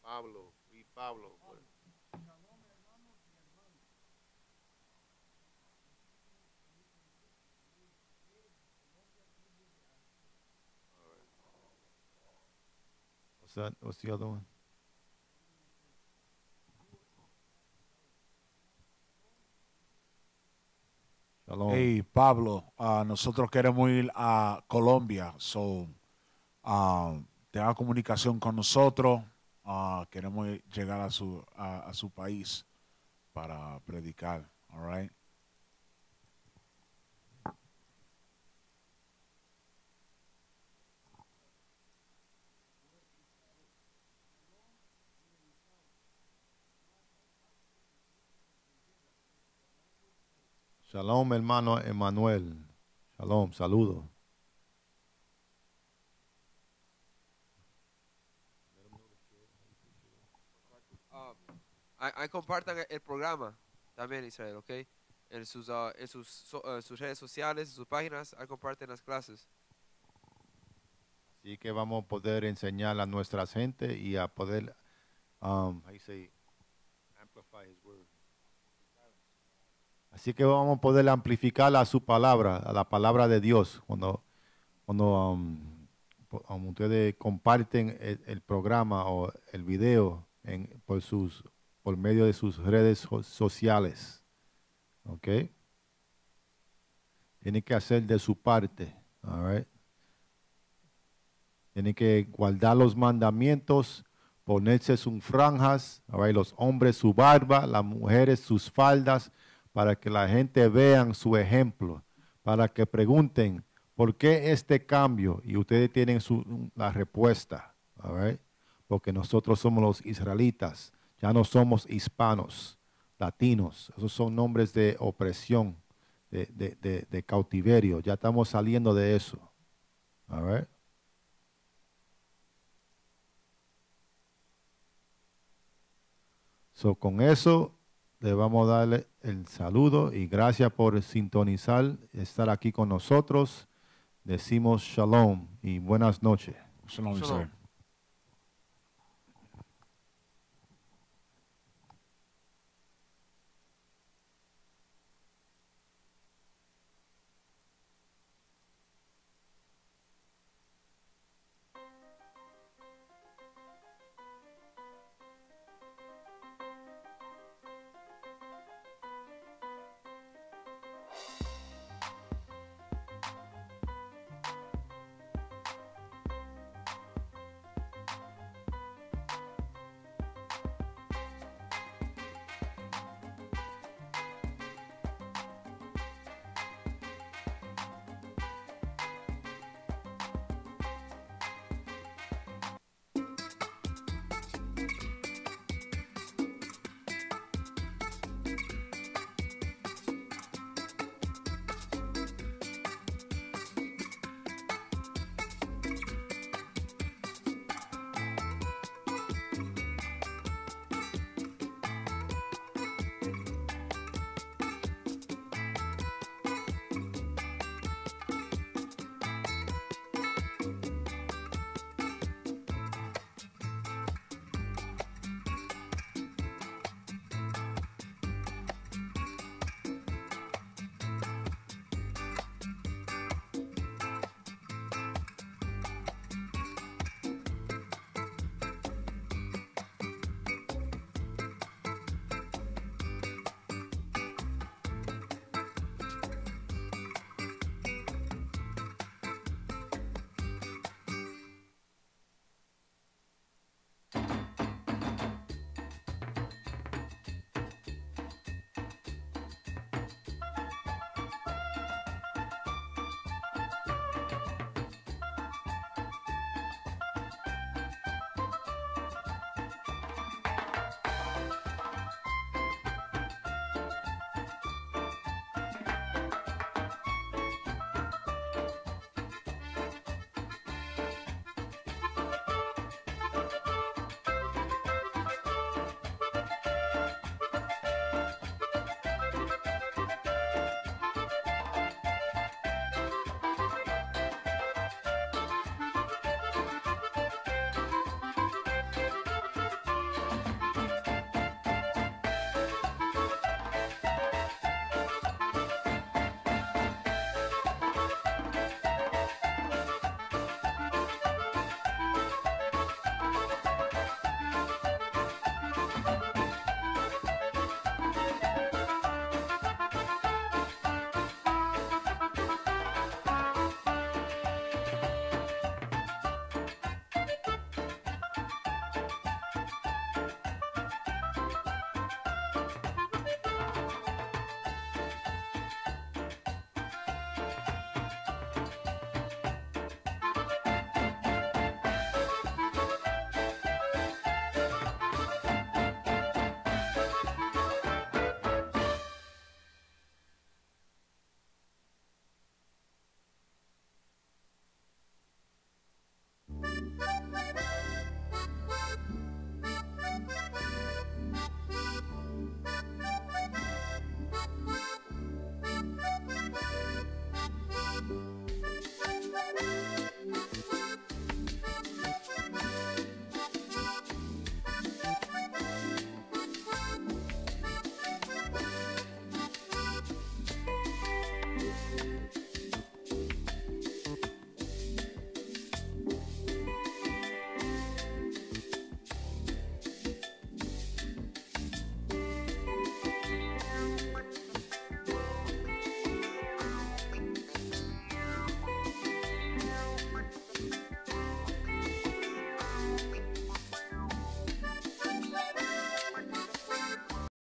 Pablo, read Pablo. What's the other one? Shalom. Hey, Pablo, nosotros queremos ir a Colombia, tenga comunicación con nosotros. Queremos llegar a su país para predicar, all right? Shalom, hermano Emanuel. Shalom, saludo. Compartan el programa también, Israel, ¿ok? En sus redes sociales, en sus páginas, ahí comparten las clases. Así que vamos a poder enseñar a nuestra gente y a poder, how you say, amplify his word. Así que vamos a poder amplificar a su palabra, a la palabra de Dios. Cuando ustedes comparten el programa o el video por medio de sus redes sociales. ¿Ok? Tienen que hacer de su parte. All right? Tienen que guardar los mandamientos, ponerse sus franjas, all right? Los hombres su barba, las mujeres sus faldas, para que la gente vean su ejemplo, para que pregunten, ¿por qué este cambio? Y ustedes tienen la respuesta, all right? Porque nosotros somos los israelitas, ya no somos hispanos, latinos, esos son nombres de opresión, de cautiverio, ya estamos saliendo de eso, all right? So, con eso le vamos a darle el saludo y gracias por sintonizar, estar aquí con nosotros. Decimos shalom y buenas noches. Shalom, Shalom. sir.